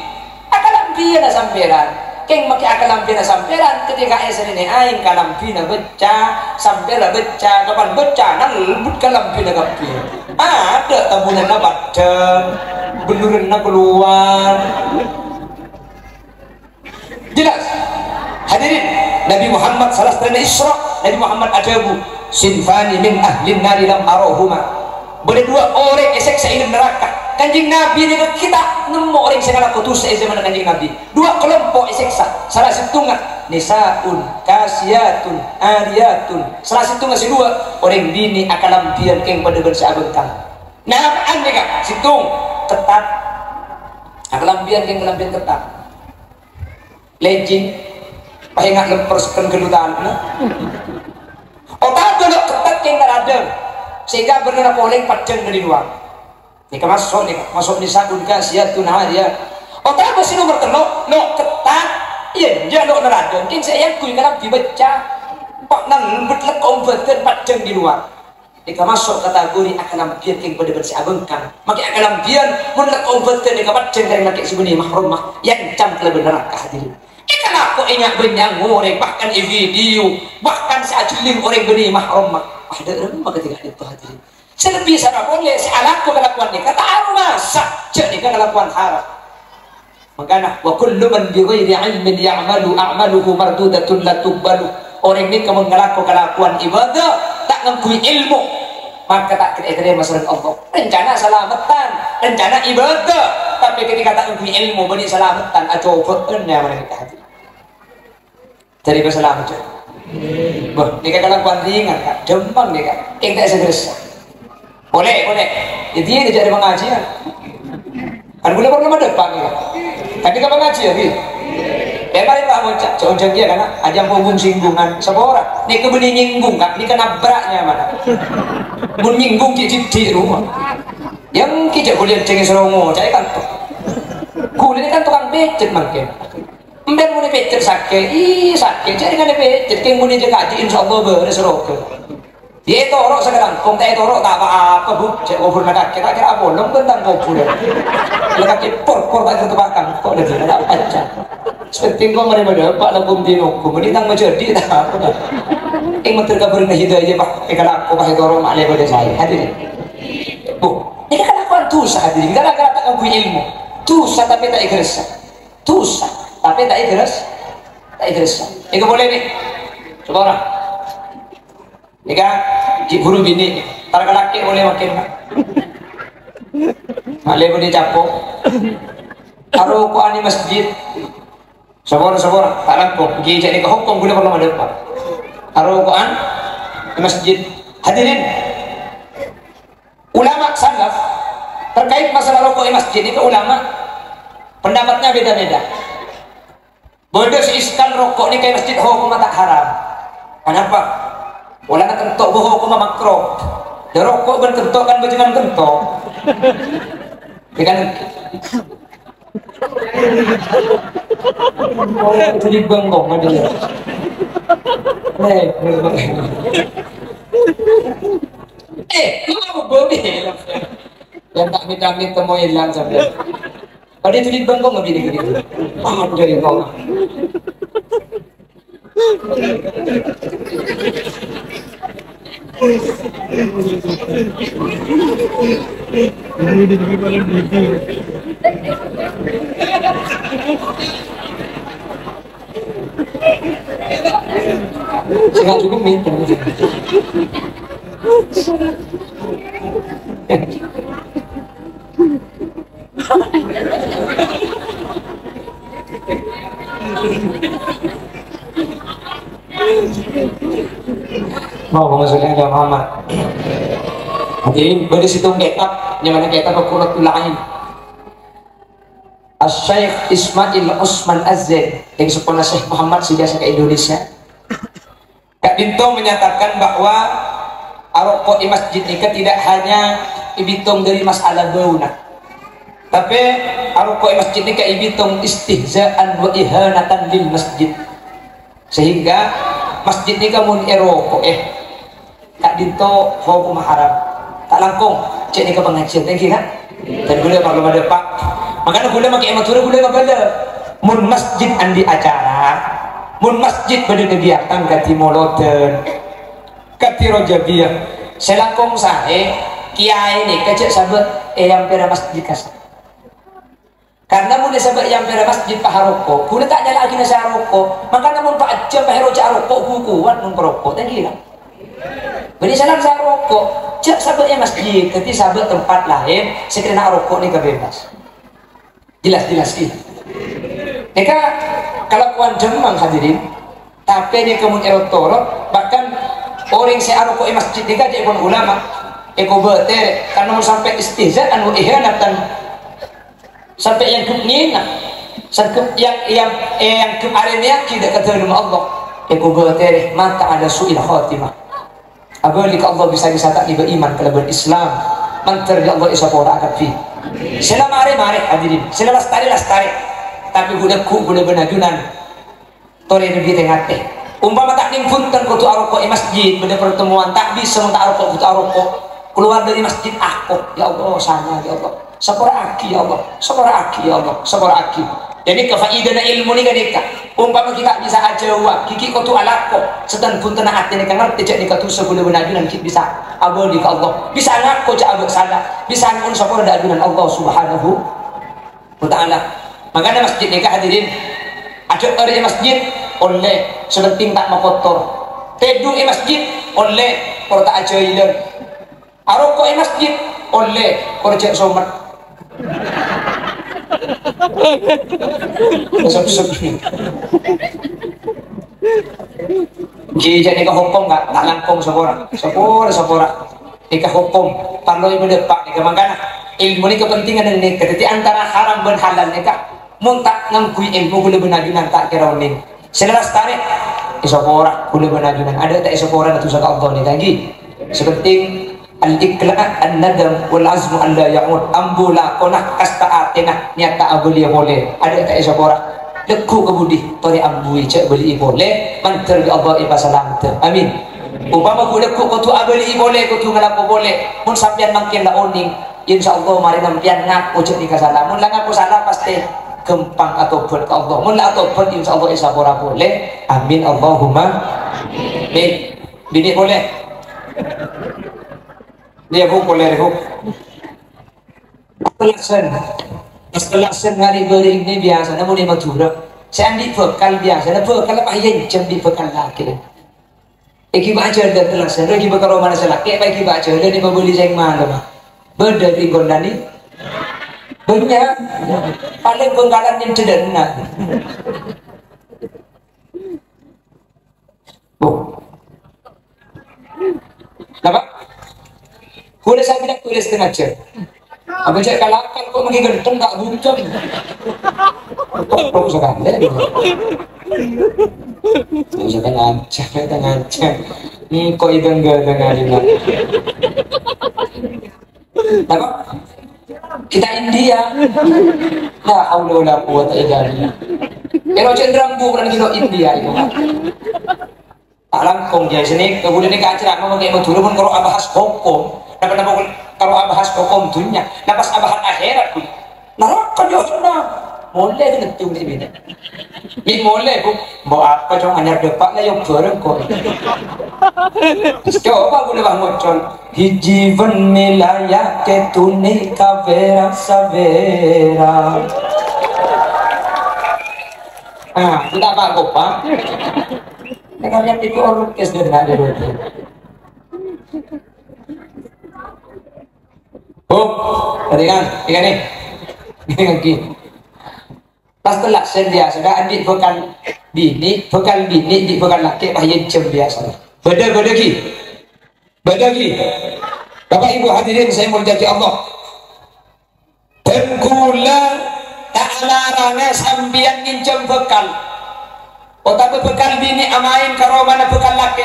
kelampian asamperan keng maki akalampi na samperan ketika esen ini aing kalampi na beca sampera beca kapan beca nalbut kalampi na kapi ada tabunan na badem beneran na keluar jelas hadirin. Nabi Muhammad salah satu Isra Nabi Muhammad adabu sinfani min ahlin nari lam arohuma boleh dua orang esek seiring neraka. Kanjing Nabi ni kita nemu orang segala putus zaman kanjing Nabi. Dua kelompok seksa. Salah satunya nisaun kasiyatun ariyatun. Salah satunya si dua orang bini akan lampian keng pada bersabengkang. Nah, ande kak situng ketat. Akan lampian keng lampian ketat. Lejing pahingat lemperskan kedutaan. Otak dulu ketat keng radang sehingga benar boleh padang dari luar. Nika masuk ni sadun kasiyatun hariya. Otak apa sih nomor telo? No ketat. Iya, jalo neradon. King saya kui kana dibaca. Pak nang betlek kompeten padang di luar. Nika masuk kategori akan lampian king pada bersih abengkan. Maki akan lampian betlek kompeten nika padang dari laki sebuni mahrumah yang cam lebih neraka hadirin. Ikan aku ingat benyang orang bahkan video bahkan seajuling orang beni mahrumah. Ada remah ketika itu hadirin. Selebih sana boleh sealaku kelakuan ni kata masa jadi kelakuan haram. Makanya wa kullu man bi ghairi ilmin ya'malu a'maluhu mardudatun la tuqbalu. Orang ni kamu ngelaku kelakuan ibadah tak ngakui ilmu maka tak diterima masalah Allah. Rencana selamatan, rencana ibadah tapi ketika tak ngakui ilmu bani selamatan acobaen ya mereka hati. Jadi keselamatan. Wah, ni kelakuan ringan Kak, dempang ni Kak. Tak segera. Boleh. Jadi dia jadi pengajian. Kan boleh pernah depan ya. Tapi ke pengajian gitu. Mari Pak Bocah, cocok dia kan ajang punggung singgungan seorang. Ni ke benih nyinggung Kak, ni kena beratnya mana. Mun nyinggung di rumah. Yang kita boleh cengeng serongo, cai kan tuh. Kulit kan tukang becet mungkin. Ember muni becet sakit, sakit. Jadi kan becet, keng muni jaga insyaallah beres rokok. Dia torok sekarang, kong tak torok tak apa bu, cek obor nak kita kira bolong tentang obor. Lekat kipor tak tertebakan, kok lagi ada aja. Seperti kau mereka dapat lakum dino, kemudian tang menjadi tak apa. Ing menteri kabarin hidayah pak, kalau aku pakai torok maklum pada saya, hadirin. Bu, ini kan aku dosa hadirin, gara-gara tak ngakui ilmu, dosa tapi tak ikhlas, dosa tapi tak ikhlas. Ini boleh nih, coba orang. Nika buru bini tar laki boleh makin malay boleh capok taruh ko ani masjid sabor tak lampung pergi jadi ke Hongkong boleh perlu mendepan taruh ko an di masjid. Hadirin ulama salaf terkait masalah rokok di masjid itu ulama pendapatnya beda-beda. Bodoh seiskan rokok ni kayak masjid hukum tak haram. Kenapa? Wala na kentok boho ko mamakro. Ya rokok ben kentok kan bejangan kentok. Kan jadi bengkong aja. Lu bobi. Yang tak minta temu hilang sampai. Pada jadi bengkong lebih gede. Ah, dari kau. Saya cukup minta. Mau maksudnya ada Muhammad. Jadi pada situ kitab, yang mana kitab Qurratul Ain. Asy-Syaikh Ismail Usman Az-Zain yang sekolah Syekh Muhammad sejak ke Indonesia. Kak Binto menyatakan bahwa rokok di masjid ini tidak hanya ibitung dari masalah bauna, tapi rokok di masjid ini ibitung istihzaan wa ihanatan lil masjid, sehingga masjid ini kamu erokok Kak Binto hukum haram tak langkung cek ni ke pengajian thank you kan dan gula pak belum ada pak makanya gula makin amatur gula apa bela mun masjid andi acara, mun masjid pada kegiatan kati moloten kati rojabiah selakong sae kiai ni kecek sabat yang pera masjid kas. Karena mun sabat yang pera masjid paharoko kuda tak nyala lagi nasa rokok, maka namun pak jam pahero ca rokok bukuan mun perokok dan gila. Beri salam sa rokok cek sabat yang masjid kati sabat tempat lain sekiranya rokok ni kebebas. Jelas sih. Eka kalau kuan jemang hadirin, tapi dia kemudian erotorot bahkan orang saya rokok masjid ni kan dia pun ulama. Eko beter karena mau sampai istihza anu ihanatan sampai yang kemina sampai yang kemarin yang tidak kata nama Allah. Eko beter mata ada suil khatimah. Abalik Allah bisa tak iba iman kalau berislam mantar di Allah isapora akan fi. Sila mare hadirin, sila lastari tapi budakku budak benajunan tore lebih tengate. Umpama tak nimpuntan kutu aroko masjid pada pertemuan tak bisa minta aroko kutu aroko keluar dari masjid aku ya Allah sana ya Allah sapora aki ya Allah sapora aki ya Allah sapora aki. Jadi kefaidana ilmu ni kadeka umpama kita bisa ajawa kiki kutu alako sedan pun tenang hati ni kan ngerti cak ni katu sebelum benajunan kita bisa abadi ke Allah bisa ngaku cak abad salah bisa ngaku sapora dajunan Allah subhanahu wa ta'ala. Makanya masjid ni hadirin ada orang masjid oleh sebenting tak makotor teduh masjid oleh kalau tak ajailan aroko masjid oleh korjek somat jadi nikah hukum tak langkong sepora nikah hukum parloi berdepak nikah. Makanya ilmu ni kepentingan dan nikah jadi antara haram dan halal nikah muntak ngangkui ilmu boleh benajunan tak kira uning selepas tarik isopora boleh benajunan ada tak isopora itu saka Allah ni lagi seperti al-iqla' an-nadam wal azmu an la ya'ud ambula konah kasta'atina niat tak boleh ada tak isopora leku kebudi tori ambui cek beli boleh mantar di Allah iba salam amin. Umpama ku leku kutu abeli boleh kutu ngalaku boleh mun sampean mangkin la uning insyaallah mari nampian ngaku cek di kasalah mun la ngaku salah pasti gempang atau buat Allah mula atau buat insyaallah isapora boleh amin Allahumma amin. Bini boleh dia boleh Pelasan hari bering ni biasa namun dia macura saya ambil bekal biasa bekal apa yang jam di bekal laki iki baca dan pelasan lagi bekal mana salah kayak bagi baca dan dia membeli saya mana beda di gondani banyak paling benggalan yang cederna. Kenapa? Kuda saya bilang tulis dengan cer. Apa cek kalakal kok mungkin genteng tak buncang. Kok sekali. Jangan ngancam. Kok itu enggak dengarin. Kenapa? Kita India la haula wala quwwata illa billah ero cenderung bukan kilo India itu tak langkong dia sini kemudian ini kaciran mau pakai betul pun kalau abahas hukum dapat nama kalau abahas hukum dunia lepas abahas akhirat pun neraka dia sudah boleh kena tung ni bina ni boleh bu mau apa cong hanya depak lah yang bareng kok coba boleh bangun con hijivan milaya ke tuni kavera savera tidak apa kopa dengan yang itu orang kes dan ada itu tadi kan ikan nih ini lagi pas telak biasa dah adik bekal bini di bekal laki bahaya jam biasa beda ki Bapak Ibu hadirin saya mau jadi Allah tengkula tak larangnya sambian nginjam bekal tapi bekal bini amain karo mana bekal laki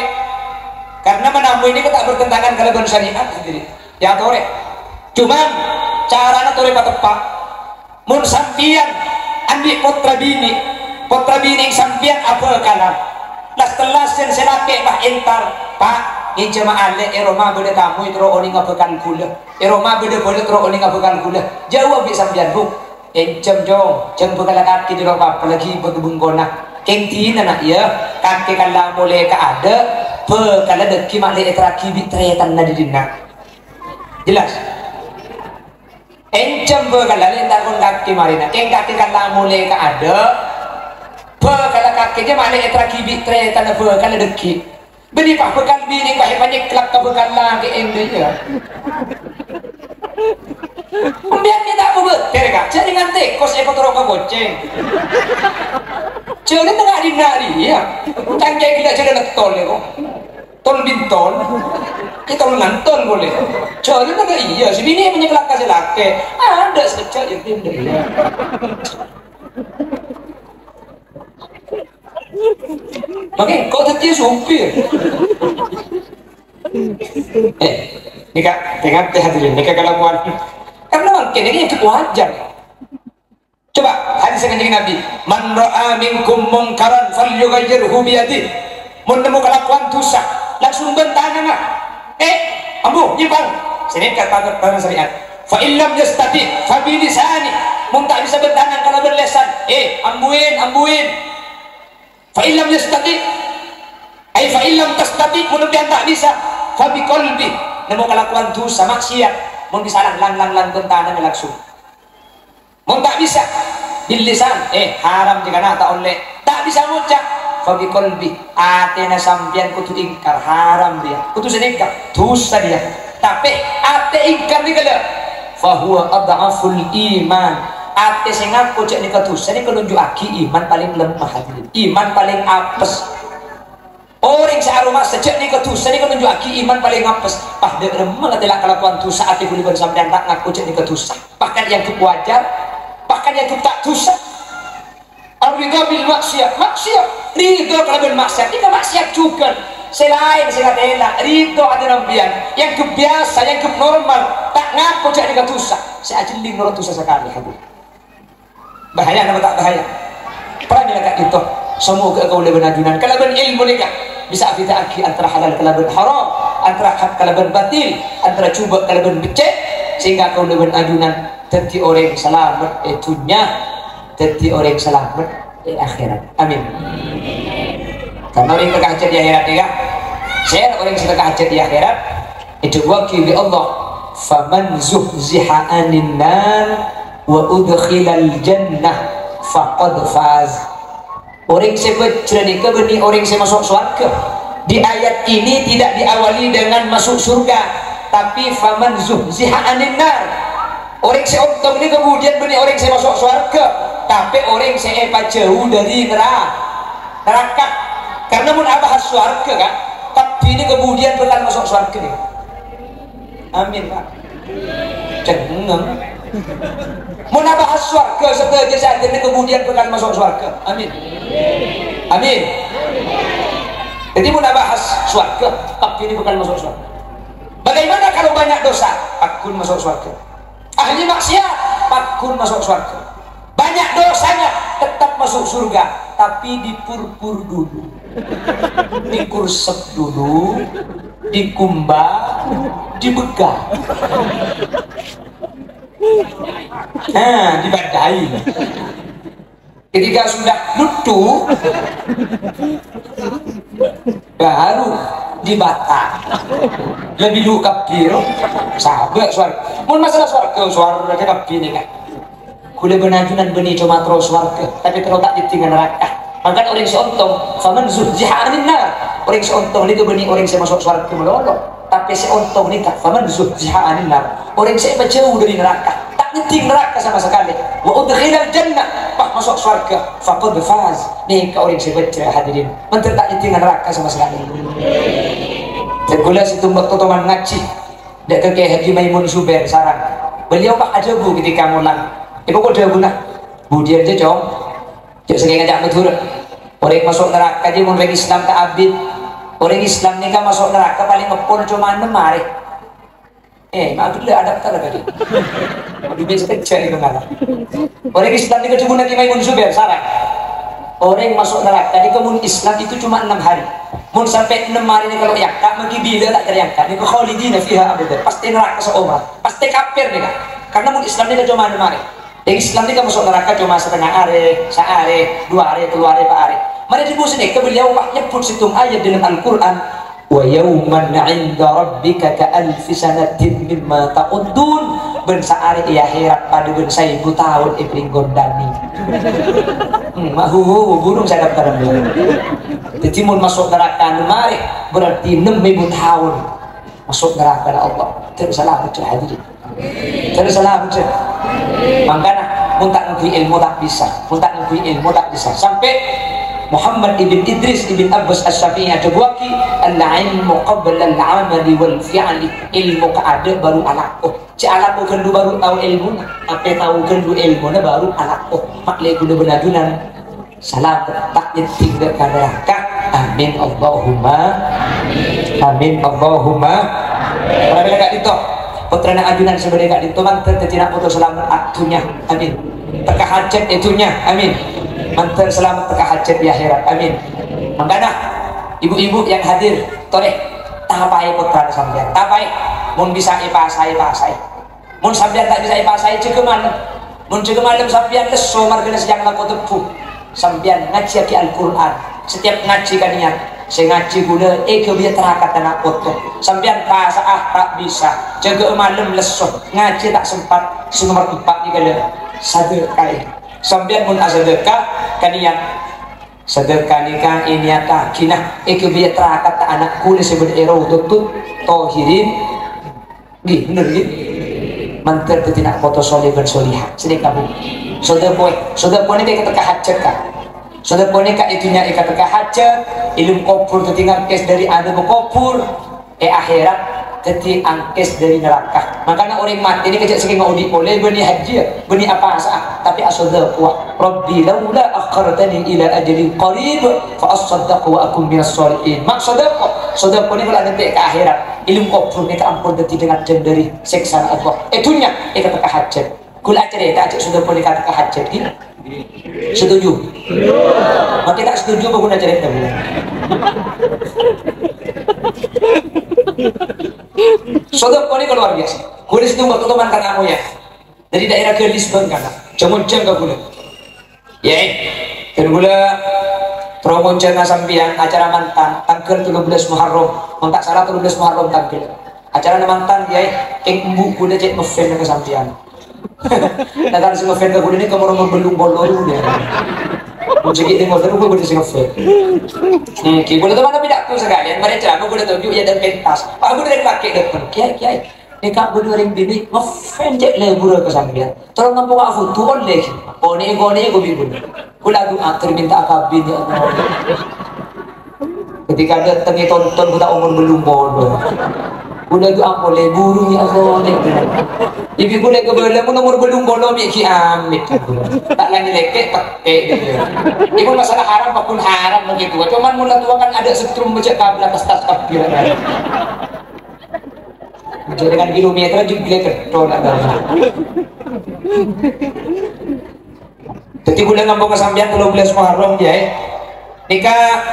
karena menamu ini tak bertentangan kalau syariat hadirin ya tore cuman caranya tore tepat mun sambian ambil putra bini sampian apa kanan las telas yang selake bah entar pak ini jemaah le eroma beda tamu itu oni ngabekan gula eroma beda tro oni ngabekan gula jauh bisa sampian bu encem jong jeng bekala kaki di apa lagi begebunggona keng tina nak ya kaki kala mulai ka ada bekala deki mak le etraki bitretan na didina jelas encem bekala le takon kaki marina keng kaki kala mulai ka ada bekala kaki je mak le etraki bitretan na bekala deki beni pak bekal bini ka hepanye klak ka bekala ke ende ya Pembiar kita apa bet? Tereka, jadi ngante kos ekor terok goceng. Jadi tengah dinari ya. Cangkir kita jadi nak tol ya kok. Tol bintol. Kita nganton boleh. Jadi tengah iya. Si bini punya kelak kasih laki. Ada sekejap yang tindak. Oke, kau tadi supir. Nikah, tengah hadirin. Nikah kelakuan. Karena mungkin ini yang wajar. Coba hadis yang kanjeng Nabi, man ra'a minkum munkaran falyughayyirhu bi yadihi. Mun nemu kelakuan dosa, langsung bentangan. Ambu, nyibang. Sini kata bahasa syariat. Fa illam yastati fa bi lisani. Mun tak bisa bentangan kalau berlesan, ambuin. Fa illam yastati fa illam tastati mun tak bisa fa bi qalbi. Nemu kelakuan dosa maksiat. Mau bisa lang bentangan langsung. Mau tak bisa bil lisan, haram jika nak tak oleh. Tak bisa ngucap, fabi kolbi, atena sampian kutu ingkar haram dia. Kutu sedekah, dosa dia. Tapi ate ingkar ni kalau, fahuwa adhaful iman. Ate sengaku cek ni ketusa ni kelunjuk aki iman paling lemah hadirin. Iman paling apes. Orang searoma sejak ni ketusa ni menunjuk aki iman paling apes. Pada remel adalah kelakuan tu saat ibu liban sampai tak ngaku cek ni ketusa. Bahkan yang kewajar, bahkan yang tak dosa. Ar-ridha bil maksiat, ridha kalau bil maksiat, ini maksiat juga. Selain sangat enak, ridha ada nampian. Yang kebiasa, yang kenormal, tak ngaku cek ni ketusa. Saya ajeling orang dosa sekali habis. Bahaya nama tak bahaya. Perang yang tak itu. Semoga kau lebih najunan. Kalau berilmu nikah bisa kita aki antara halal kalau haram, antara hak kalau batil, antara cuba kalau becek, sehingga kau lebih najunan. Tentu orang selamat dunia, tentu orang selamat akhirat. Amin. Karena orang terkacau di akhirat ya. Saya orang yang terkacau di akhirat itu wakil di Allah. Faman zuhziha anin nar wa udkhilal jannah faqad faz. Orang sebut cerita benih orang yang masuk surga. Di ayat ini tidak diawali dengan masuk surga, tapi faman zuhziha anin nar. Orang seuntung ini kemudian benih orang yang masuk surga, tapi orang yang jauh dari neraka. Karena mun bahas surga kan, tapi ini kemudian bakal masuk surga nih. Amin Pak. Cengang. Mun bahas surga sebagai saat ini kemudian bakal masuk surga. Amin. Amin. Jadi mau bahas surga, tapi ini bukan masuk surga. Bagaimana kalau banyak dosa? Pakun masuk surga. Ahli maksiat, pakun masuk surga. Banyak dosanya, tetap masuk surga, tapi dipurpur dulu, dikursep dulu, dikumbah, dibegal. Dibadai. Ketika sudah lutu baru dibata lebih dulu kapir sahabat suara mun masalah suara kapir ini kan kuda benajunan benih cuma terus suarga tapi kalau tak ditinggal neraka maka orang seuntung faman zuhziha anin nar orang seuntung itu benih orang yang masuk suarga melolong tapi seuntung ini kan faman zuhziha anin nar orang yang jauh dari neraka ngeting neraka sama sekali wa udkhilal jannah pak masuk surga faqad faz nih orang sebaca hadirin menteri tak ngeting neraka sama sekali tergula situ waktu teman ngaji dek ke Haji Maimun Zubair sarang beliau pak aja bu ketika mulang ibu kok dia guna budian aja cong cek segala ngajak betul orang masuk neraka aja mun orang Islam tak abid orang Islam ni kan masuk neraka paling ngepol cuma 6 hari maaf dulu ada kata tadi. Aduh biasa kecil itu ngalah. Orang Islam itu cuma Nabi Maimun Zubair sarang. Orang masuk neraka di kemun Islam itu cuma 6 hari. Mun sampai 6 hari ini kalau yakak mungkin bila tak terangkat. Ini khalidina fiha abadan. Pasti neraka seumur. Pasti kafir nih kan. Karena mun Islam ini cuma 6 hari. Islam ni kan masuk neraka cuma setengah hari, sehari, 2 hari, 3 hari, 4 hari. Mari di sini beliau nyebut situng ayat dalam Al-Quran. Wa yawman 'inda rabbika ka alfi sanatin mimma ta'uddun. Ben sehari di akhirat pada ben 1000 tahun ibring gondani. Mahu burung saya daftar dulu. Jadi mun masuk neraka mari berarti 6000 tahun masuk neraka Allah. Terus salah baca hadirin. Terus salah baca. Makanya mun tak ngui ilmu tak bisa. Mun tak ngui ilmu tak bisa. Sampai Muhammad ibn Idris ibn Abbas As-Syafi'i ada buaki al-ilmu qabla al-amali wal fi'li. Ilmu ka ada baru anak. Ci anak bukan du baru tahu ilmu. Apa tahu kan du ilmu na baru anak. Mak le guna benadunan. Salam tak tinggal neraka. Amin Allahumma. Amin Allahumma. Para dekat itu. Putra nak ajunan sebagai dekat itu mantan tidak putus selamat atunya. Amin. Teka hajat itunya. Amin. Mantan selamat teka hajat di akhirat. Amin. Makanya ibu-ibu yang hadir toleh tapai putra sampean. Tapai mun bisa ipasai. Mun sampean tak bisa ipasai cek malam. Mun cek malam sampean leso margana sejak laku tepu. Sampean ngaji ki Al-Qur'an. Setiap ngaji kan niat. Saya ngaji gula kebiya terakat anak foto. Sampean pasaah tak bisa. Jaga malam leso ngaji tak sempat. Nomor 4 ni kala sedekah. Sampean mun sedekah kanian sedekah ni kan ini ata kinah kebiya terakat anak gula sebenarnya tutut tohirin. Gih bener gih. Mantar tidak foto soleh dan solihah. Sedekah bu. Saudara ni kita hajat kan. Saudara ni kat itunya ikat hajat. Ilmu kubur tertinggal kes dari ada kubur. Akhirat jadi angkes dari neraka. Makanya orang mati ini kejak sekali ngaudi boleh beni haji, beni apa sah. Tapi asal kuat. Rabbi laula akhartani ila ajalin qarib fa asaddaq wa akum minas sholihin. Maksudnya saudara ni kalau ada ke akhirat, ilmu kubur ni ampun jadi dengan dari seksa Allah. Itunya ikat hajat. Kul ajar tak ajak sudah boleh kata hajat gitu. Setuju? Maka tak setuju pengguna cerita dulu. Saudara kau ni luar biasa. Kau di situ waktu teman kan aku ya. Dari daerah ke Lisbon kan. Cemuncang ke gula. Ya, dan gula Promoncang sambian acara mantan tanggal 17 Muharram. Mentak salah 17 Muharram tanggal. Acara mantan ya, keng embu gula cek ngefan ke sambian. Nakal si ngefan ke gula ni kamu nomor belum bolor dia. Mencegik di motor gue boleh ngefan. Ki gula tu mana tidak tu sekalian. Mereka aku gula tunjuk ya dan pentas. Aku dari pakai depan. Kiai. Nekak berdua ring bini ngefan cek lebur ke sambian. Tolong ngampung aku tu oleh. Kone gue bingung. Kula doa terminta akabin ya Allah. Ketika dia tengah tonton kita umur belum bodoh. Kula doa boleh burung ya Allah. Ibu boleh kebelah pun umur belum bodoh mi kiamit. Tak lagi lekek pakai dia. Ibu masalah haram apapun haram begitu. Cuman mula tua kan ada setrum baca kabel atas tas kabel. Dengan kilometer juga ketol ada. Jadi bulan ngambung kesambian 13 Muharram jai nikah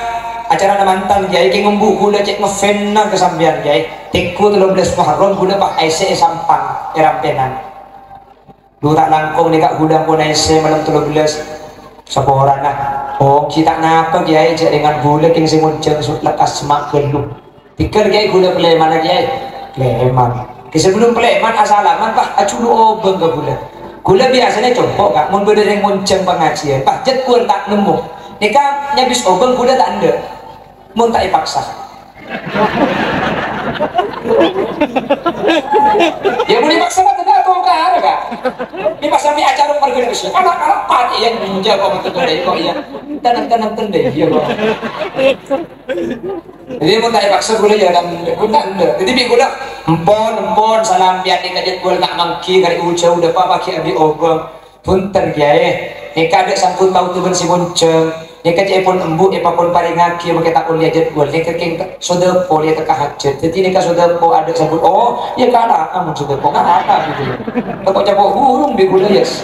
acara mantan jai ki ngumbu gula cek ngefan na kesambian jai tiku 13 Muharram gula pak IC sampang erampenan lu tak langkung nikah gudang pun IC malam 13 sapa orang nah oh kita ngapa jai cek dengan gula king simunceng sut lekas semak gelu tikar jai gula Pleman jai Pleman sebelum Pleman asalaman pak aculu obeng ke gula. Gula biasanya coba kak, mau berdiri monceng pengajian, pak jet gua tak nemu. Nikah nyabis obeng gula tak ada, mau tak dipaksa. Ya boleh paksa kan tidak tahu kan kak? Ini pas sampai acara organisasi, anak-anak pati yang menjaga betul deh kok iya, tenang tendeh ya kok. Jadi mau tak dipaksa gula ya dan gula ada. Jadi bi gula empon salam biar dikajet gula tak mangki dari ujau udah apa pakai abi obeng pun terjaya. Nikah ada sangkut tahu tu bersih monceng. Nikah je pun embu, pun paling ngaki pakai tak boleh ajet gula. Nikah keng sudah boleh teka hajat. Jadi nikah sudah po ada sangkut. Oh ya kalah kamu sudah po kan apa gitu. Kau cakap burung bi gula yes.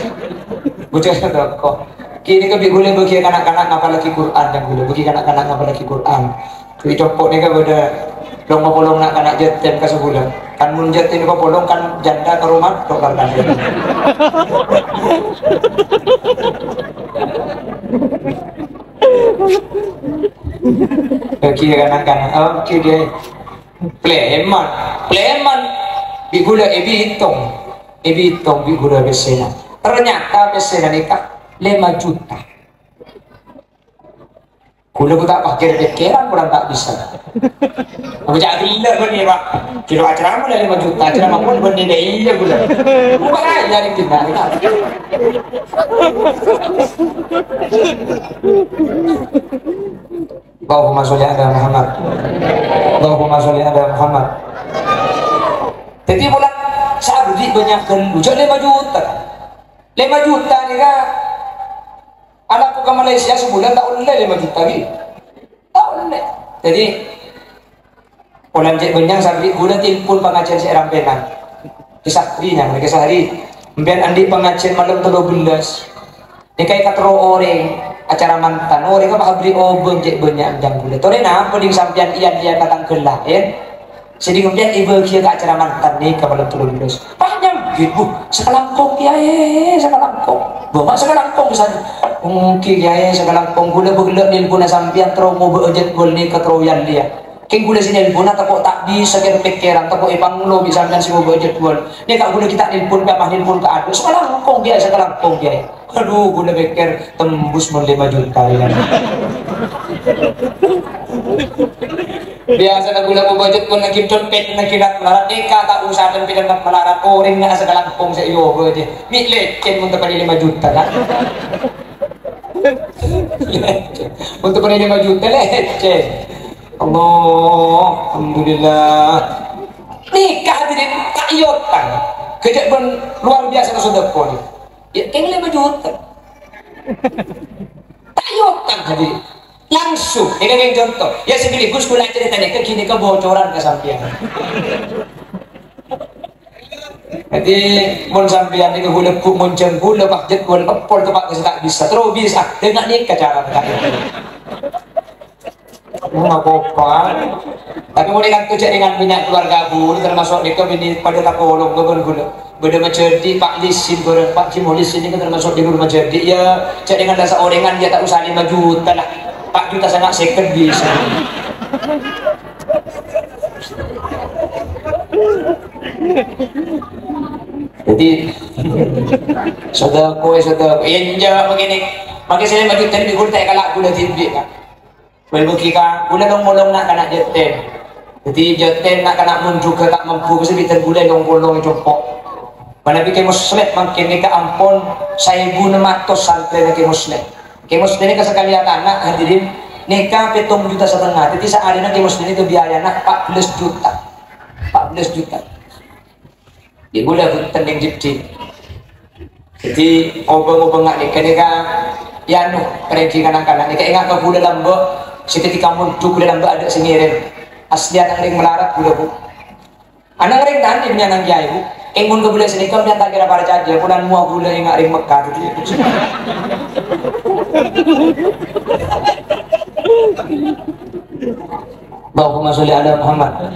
Bocah sudah kok. Kini ke bi gula bagi kanak-kanak apalagi Quran dan gula bagi kanak-kanak apalagi Quran. Dicopok ni kan pada dong mau polong nak kanak jetem ke sebulan. Kan mun jetem ko polong kan janda ke rumah dokter kan. Okey kanak-kanak. Okey dia. Pleman. Bigula ebitong bigula besena. Ternyata besena nikah 5 juta. Kula pun tak pakai pikiran, kurang tak bisa. Aku cakap gila pun ni pak. Kira acara pun dah 5 juta, acara pun pun dia iya gula. Bukan aja ni kita. Allahumma sholli ala Muhammad. Allahumma sholli ala Muhammad. Jadi bulan saya beli banyak kan, bujuk 5 juta. 5 juta ni kan. Anakku ke Malaysia sebulan tak boleh 5 juta lagi. Tak boleh. Jadi bulan cek benyang sampai gula telepon pengajian saya rampenan. Kisahrinya mereka sehari. Mbian andi pengajian malam 13. Ni kayak katro orang acara mantan. Orang apa beri obeng cek benyang jam gula. Tore na peding sampian ian dia datang kelah ya. Sedih kemudian ibu kia ke acara mantan ni ke malam 13. Panjang gitu. Sekelangkong kiai, sekelangkong. Bawa sekelangkong sana. Mungkin ya sekalangkong gula bergelap ni pun sampian terus mau berejet gol ni ke teroyan dia. King gula sini pun tak bisa kira pikiran tak ipang lo bisa sampian si mau berejet gol. Ni kat gula kita ni pun mah ni pun ke adu sekalangkong dia. Aduh gula pikir tembus 5 juta ya. Biasa na gula mo budget ko naging pet na kilat melarat eka tak usah dan pindah melarat orang na sekalangkong sa iyo budget. Mitlet ken mo pa 5 juta kan. Untuk pada 5 juta leceh. Allah, alhamdulillah. Nikah hadirin tak yotan. Kejap pun luar biasa na sedekah ni. Ya keng 5 juta. Tak yotan hadirin. Langsung, ini kan yang contoh. Ya sekaligus kula cerita ni kini kebocoran ke sampian. Jadi mun sampeyan niku gula ku muncen gula budget gula kepol tempat tak bisa terus bisa dengan nikah cara kan. Apa tapi mau dengan kerja dengan minyak keluarga bu termasuk nikah bini pada tak kolong gula beda mencerdi Pak Lisin goreng Pak Cimolis ini kan termasuk di rumah cerdi ya cek dengan dasar orengan dia tak usah 5 juta lah 4 juta sangat second bisa. Jadi sedekah inja begini makin saya maju tadi gula tak kalak gula timbik kan boleh kika gula dong molong nak kena jetem jadi jetem nak kena mun juga tak mampu mesti bitan gula dong molong copok mana bikin muslim makin ni ke ampun 1.600 sampai ke muslim ni kesekalian anak hadirin nikah 7,5 juta jadi sehari nanti muslim itu biaya anak 14 juta di gula tending jipti jadi obeng-obeng ngak nikah ya nu kerengki kanak-kanak nikah ingat ke gula lambak seketika muncul gula lambak ada sengirin asli anak ring melarat gula bu anak ring nanti punya nang kiai bu ingun ke gula senikah punya tak kira para caja punan mua gula ingat ring Mekah gitu Allahumma sholli ala Muhammad.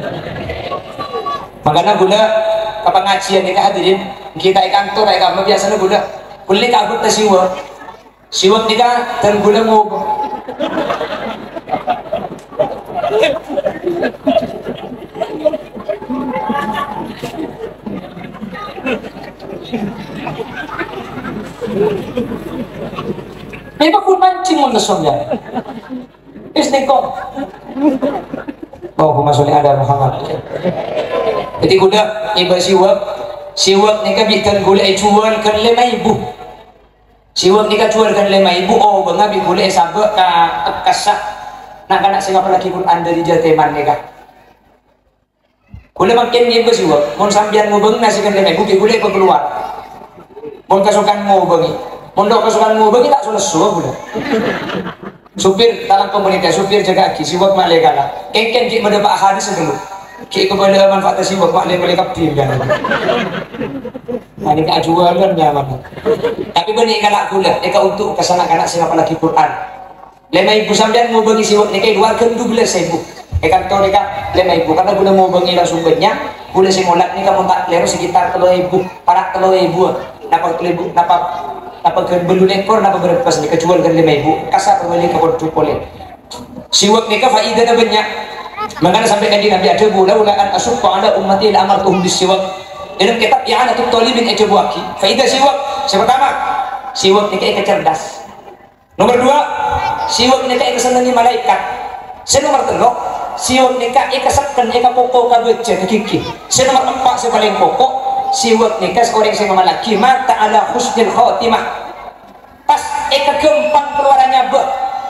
Makanya gula ke pengajian nikah hadirin kita ikan tu naik kamu biasanya gula kulit kabut siwak nikah dan gula mau Memang pun mancing mun lesongnya. Isnikong. Allahumma sholli ala Muhammad. Jadi gula iba siwak ni ka bitan gula jual kan 5,000. Siwak ni ka jual kan 5,000 oh bengabi gula sabak ka kasak nak kanak sing apa lagi Quran dari jateman ni ka. Gula makin iba siwak mun sambian mo beng nasi kan 5,000 gula iba keluar. Mun kasukan mo bengi. Mun dok kasukan mo bengi tak sules gula. Supir dalam komunitas supir jaga ki siwak mak legala. Kengken ki mendapat hadis dulu. Ki kepada manfaat siwak mak legala kaptim kan. Ini keajuan nyaman. Tapi benih galak gula, eka untuk kesana kanak sing apalagi Quran. 5,000 sampean mau bagi siwak ni kay keluarkan 12,000. Ikan to nika 5.000 karena guna mau bengi langsung banyak guna simulat nika mau tak lero sekitar 3.000 para 3.000 napa 3.000 napa ke belum ekor napa berpas nika jual ke 5.000 kasar beli ke portfolio siwak nika faedah na banyak makanya sampai nanti Nabi ada bulan an asuffa ala ummati la amartuhum bisiwak dalam kitab i'anatul talibin ijabwaki faedah siwak yang pertama siwak nika cerdas. Nomor 2, siwak nika kesenangi malaikat. Nomor 3, siwak nika kesakkan pokok kabece kiki. Nomor 4 paling pokok, siwak nika seorang sing malaki mata ala husnil khotimah. Pas gempang keluarannya be.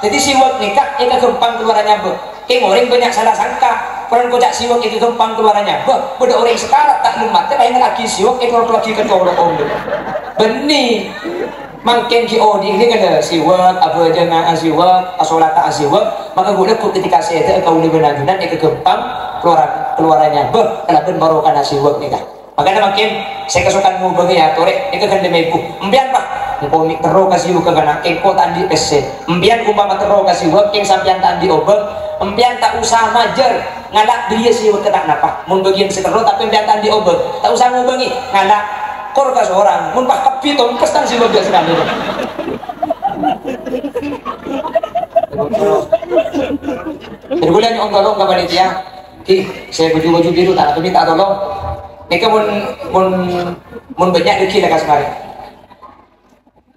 Jadi siwak nika gempang keluarannya be. Orang banyak salah sangka. Orang kocak siwak gempang keluarannya be. Pada orang sekarang tak lumat lain lagi siwak lagi kecolok om. Benih. Mungkin ki odi ini kan siwak apa jangan siwak asolata siwak maka gue pun ketika saya itu kau lebih najunan gempang keluarannya kenapa baru karena siwak nih kan makanya makin saya kesukaan mau bagi ya torek kan demi ibu embian pak komik terus kasih ke kana kengko tadi pc embian umpama terus kasih siwak yang sampian tadi obeng embian tak usah majer ngalak dia siwak ketak napa mau bagian seterus tapi embian tadi obeng tak usah mau bagi ngalak korka seorang mun pak kapiton pestang sih luar biasa sekali jadi boleh nyong tolong ke panitia saya baju biru tak aku minta tolong mereka mun banyak deki lekas mari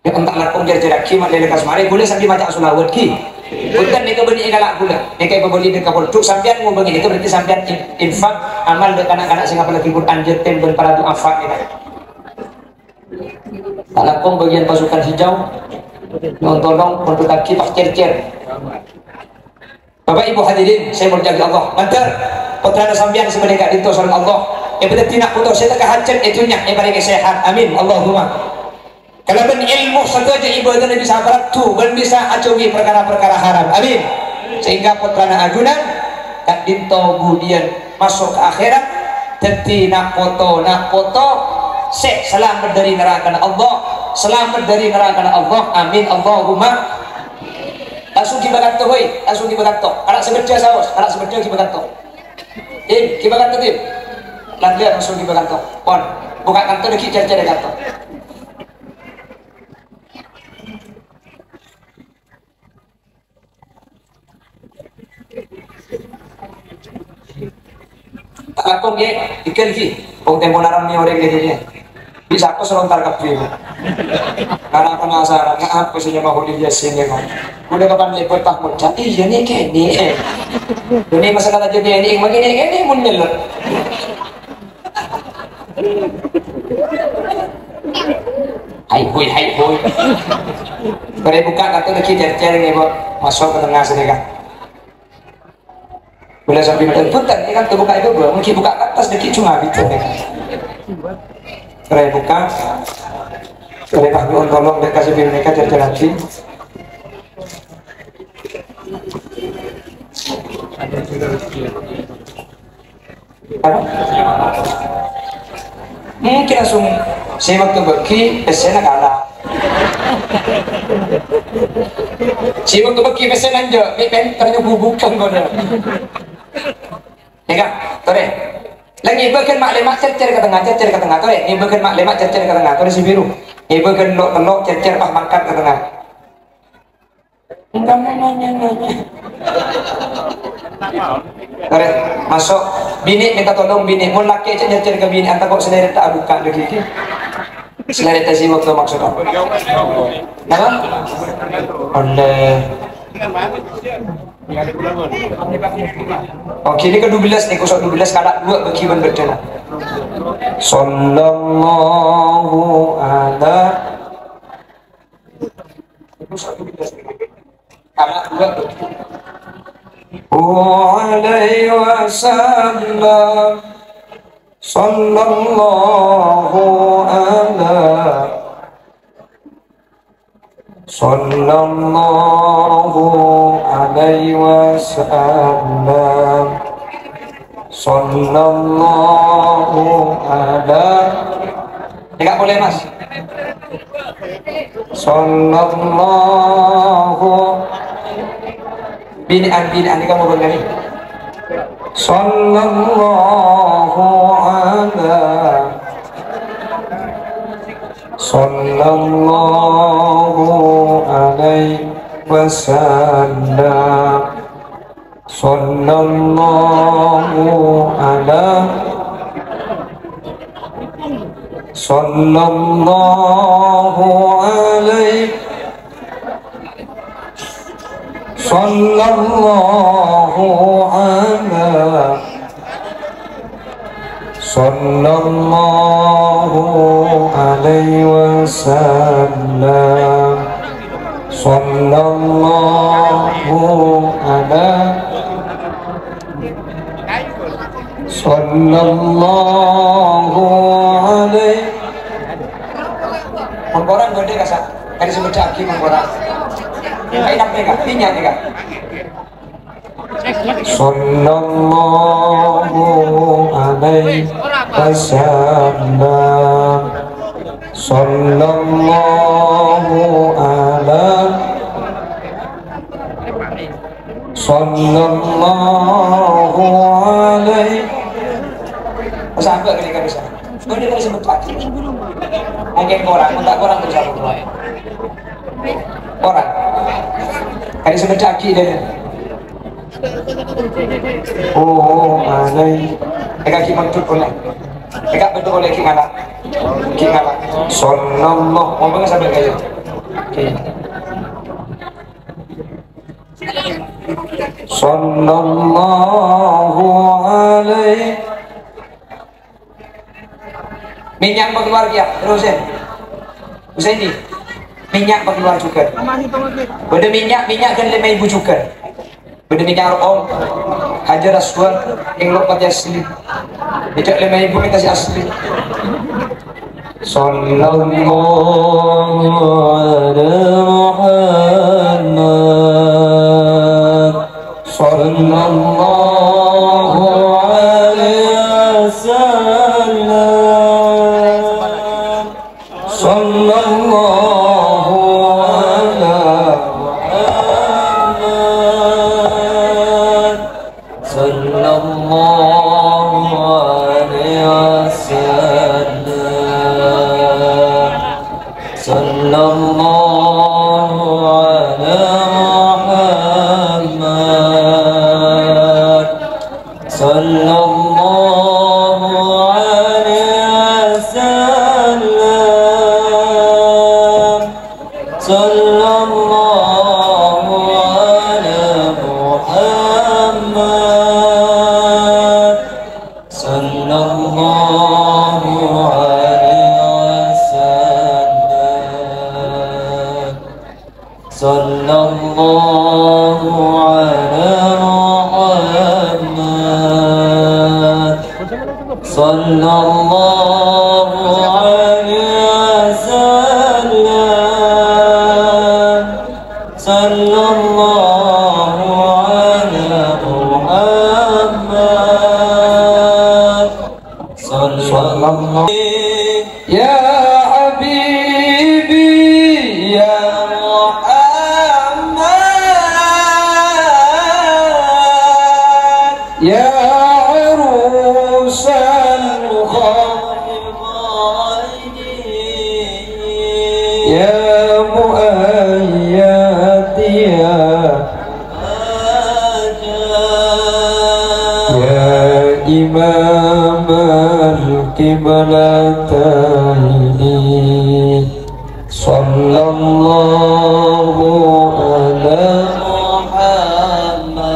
ya entak lakong jarak ki mak lekas mari boleh sambil macam sulawat ki bukan mereka beli galak gula mereka beli dekat produk sampean mau begini itu berarti sampean infak amal dekat anak-anak sing apalagi Quran jetem dan para du'afa kita talakong bagian pasukan hijau tolong untuk kaki tak cer-cer Bapak Ibu hadirin saya berjaga Allah mantar putra sambian sebenarnya itu sareng Allah betul tidak putus saya tak hajat itunya bagi sehat amin Allahumma kalau ben ilmu satu aja ibadah bisa beratu ben bisa acugi perkara-perkara haram amin sehingga putra agunan tak dinto budian masuk ke akhirat jadi nak foto selamat dari neraka Allah selamat dari neraka Allah amin Allahumma langsung kibagat to hoy langsung kibagat to anak sebeja saus anak sebeja kibagat to kibagat to tim lanjut langsung kibagat to pon buka kantor deki cer-cer kantor tak lakong ye ikan ki kung temponaran ni orang gitu bisa aku serontar kapi karena penasaran apa sih yang mau dijelasin ya kan udah kapan lipat tak muncul iya nih kayak ini masalah aja dia ini begini munel hai boy pada buka kata lagi cer-cer nih masuk ke tengah sini kan boleh sampai punten ini kan terbuka itu belum mungkin buka ke atas dikit cuma gitu kan saya buka saya kasih tolong dan kasih mereka cer-cer hati mungkin langsung saya waktu bagi pesennya kalah saya waktu bagi pesen aja ternyata bubukan kode ya kan tore lagi bagian maklemak cer-cer ke tengah tore ini bagian maklemak cer-cer ke tengah tore si biru ini bagian telok cer-cer pas makan ke tengah enggak nanya tore masuk bini minta tolong bini mau laki cer-cer ke bini antar kok selera tak buka lagi selera tak sibuk tuh maksudnya apa? Oke ini ke-12 nih kusok 12 kalah 2 bagian berjalan sallallahu ala kusok 12 kalah 2 alaihi wasallam sallallahu ala sallallahu alaihi wasallam sallallahu ala enggak boleh mas sallallahu binaan ini kamu boleh nih sallallahu alaihi wasallam, sallallahu alaihi, sallallahu alaihi wasallam, sallallahu alaihi. Mengkorang gede kasar, kali sebecaki mengkorang. Kayak nak mereka, minyak mereka. Sallallahu alaihi wasallam, sallallahu alaihi. Sampai kali kan bisa. Gede kali sebecaki. Mungkin korang, minta korang terus aku orang kali sebecaki dia. Oh, alai. Eka kiman tut oleh. Eka betul oleh kingala. Sallallahu. Mau bangsa sampai kayak. Oke. Sallallahu alaihi. Minyak keluar ya, terusin. Usaini. Minyak keluar juga. Beda minyak kan 5.000 juga. Beda minyak roh, hajar aswad yang lopat asli. Tidak 5.000 kita si asli. Sallallahu alaihi Muhammad, sallallahu alaihi wasallam, sallallahu Qiblatayni, sallallahu alaihi Muhammad,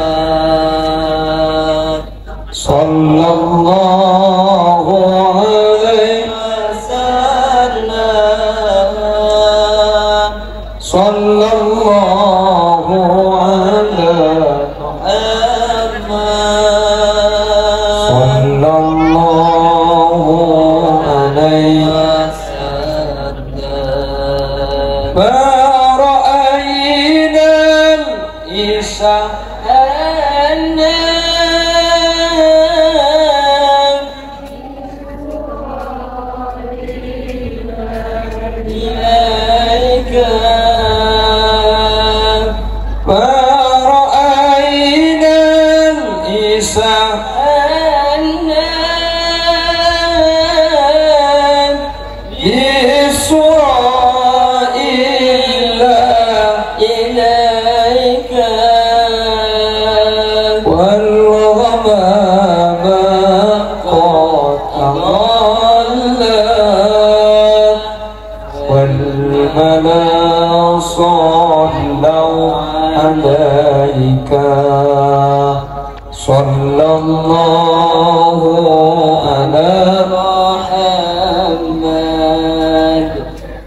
sallallahu alaihi wasallam, sallallahu alaihi Isa والغمام قد أضلت والملا صلوا عليك صلى الله على محمد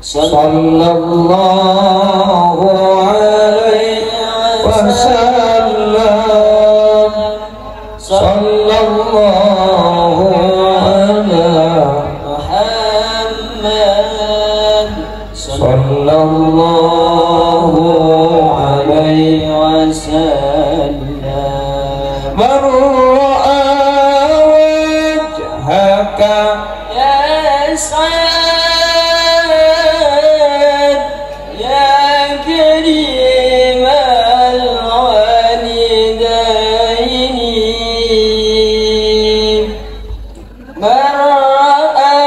صلى الله عليه وسلم صلى الله على محمد صلى الله عليه وسلم من رأى وجهك يسعد يا كريم الوالدين من رأى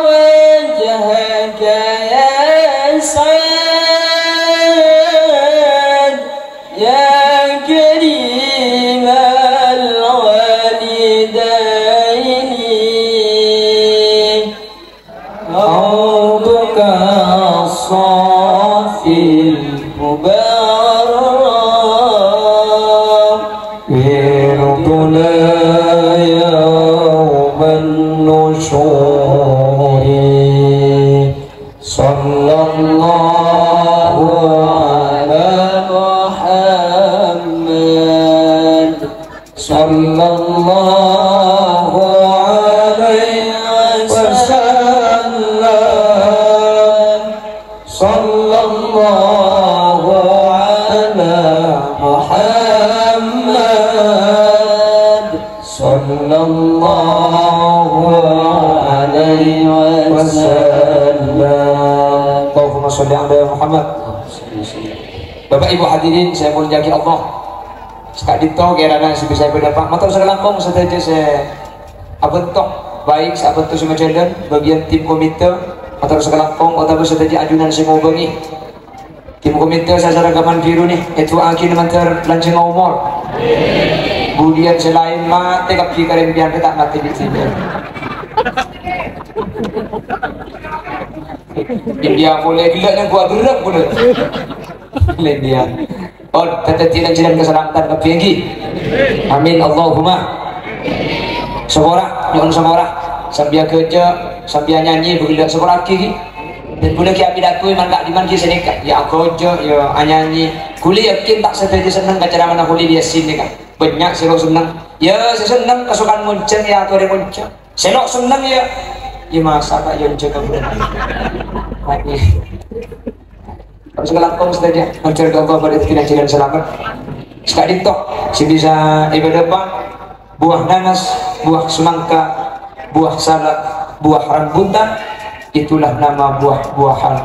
وجهك يسعد يا كريم الوالدين عودك الصافي المبارك يرضنا يوم النشور صلى الله على محمد صلى الله عليه وسلم صلى الله على محمد صلى الله عليه وسلم اللهم صل على محمد. Bapak Ibu hadirin saya muliakan Allah. Sekadito kerana bisa berdapat motor selangkong saja saya abentok baik sahabat tu semua jalan bagian tim komite motor selangkong atau saja ajunan semua bengi tim komite saya seragaman biru nih itu akhir mantar lanceng umur kemudian selain mati kaki kalian biar kita mati di sini India boleh gila yang gua gerak boleh India. Oh, tetap jalan keselamatan ke tinggi. Amin Allahumma. Seorang, jangan seorang. Sambil kerja, sambil nyanyi, begitu seorang kiri. Dan boleh kita pidato iman tak diman kita sedekat. Ya kerja, ya nyanyi. Kuli yakin tak setuju senang baca mana kuli dia sini kan. Banyak selok senang. Ya saya senang kesukaan muncul ya atau ada muncul. Selok senang ya. Ya masa tak yang jaga bulan. Kalau sekelangkong saja mencari Allah pada kita jalan selamat. Sekali tok si bisa ibadah apa? Buah nanas, buah semangka, buah salak, buah rambutan, itulah nama buah-buahan.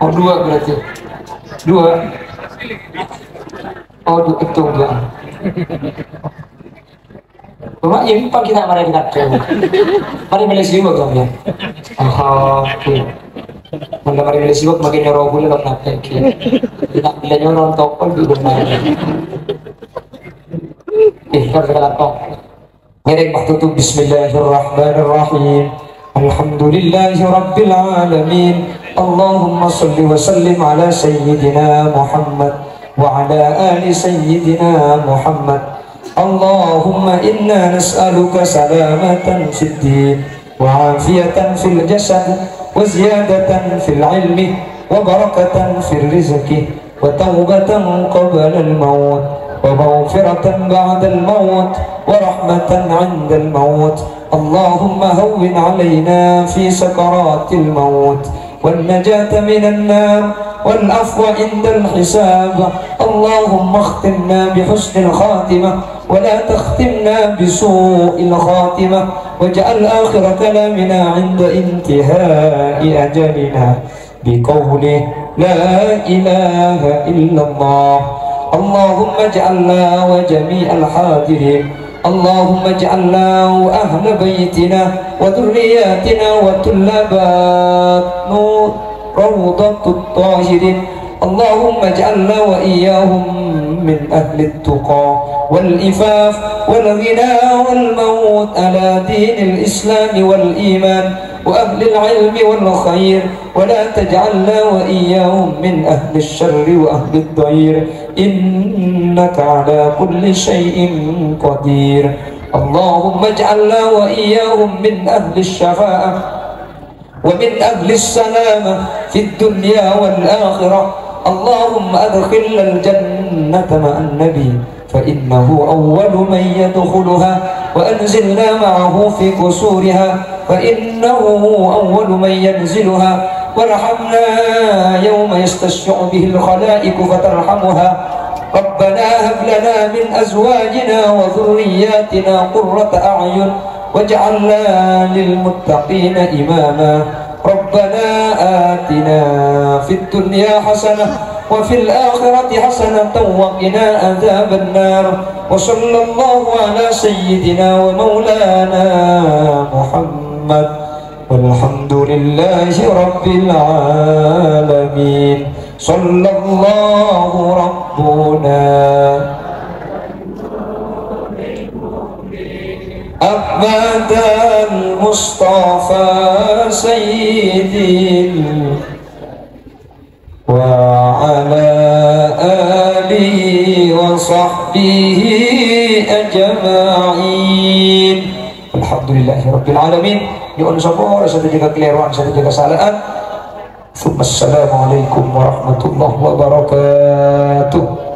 Oh dua berarti, dua. Oh itu enggak. Mak yang pak kita mari kita mari Malaysia juga kamu ya. Oke. Mana mari Malaysia juga makin nyorok boleh kalau nak kaki. Tidak bila nyorok tokol di rumah. Kalau sekarang kok. Ngerek waktu tu Bismillahirrahmanirrahim. Alhamdulillahi Rabbil Alamin. Allahumma salli wa sallim ala Sayyidina Muhammad wa ala ali Sayyidina Muhammad. اللهم إنا نسألك سلامة في الدين وعافية في الجسد وزيادة في العلم وبركة في الرزق وتوبة قبل الموت ومغفرة بعد الموت ورحمة عند الموت. اللهم هون علينا في سكرات الموت والنجاة من النار والعفو عند الحساب. اللهم اختمنا بحسن الخاتمة ولا تختمنا بسوء الخاتمة واجعل آخر كلامنا عند انتهاء أجلنا بقوله لا إله إلا الله. اللهم اجعلنا وجميع الحاضرين اللهم اجعلنا وأهل بيتنا وذرياتنا وطلاب نور روضة الطاهرين. اللهم اجعلنا وإياهم من أهل التقى والإفاف والغنى والموت على دين الإسلام والإيمان وأهل العلم والخير، ولا تجعلنا وإياهم من أهل الشر وأهل الضير، إنك على كل شيء قدير. اللهم اجعلنا وإياهم من أهل الشفاعة ومن أهل السلامة في الدنيا والآخرة. اللهم أدخلنا الجنة مع النبي فإنه أول من يدخلها، وأنزلنا معه في قصورها فإنه أول من ينزلها، وارحمنا يوم يستشفع به الخلائق فترحمها. ربنا هب لنا من أزواجنا وذرياتنا قرة أعين واجعلنا للمتقين إماما. ربنا آتنا في الدنيا حسنة وفي الآخرة حسنة وقنا عذاب النار. وصلى الله على سيدنا ومولانا محمد والحمد لله رب العالمين. صلى الله ربنا أحمد المصطفى سيدي وعلى آله وصحبه أجمعين. الحمد لله رب العالمين. Nyuwun sapura satu jaga keliruan, satu jaga kesalahan. Assalamualaikum warahmatullahi wabarakatuh.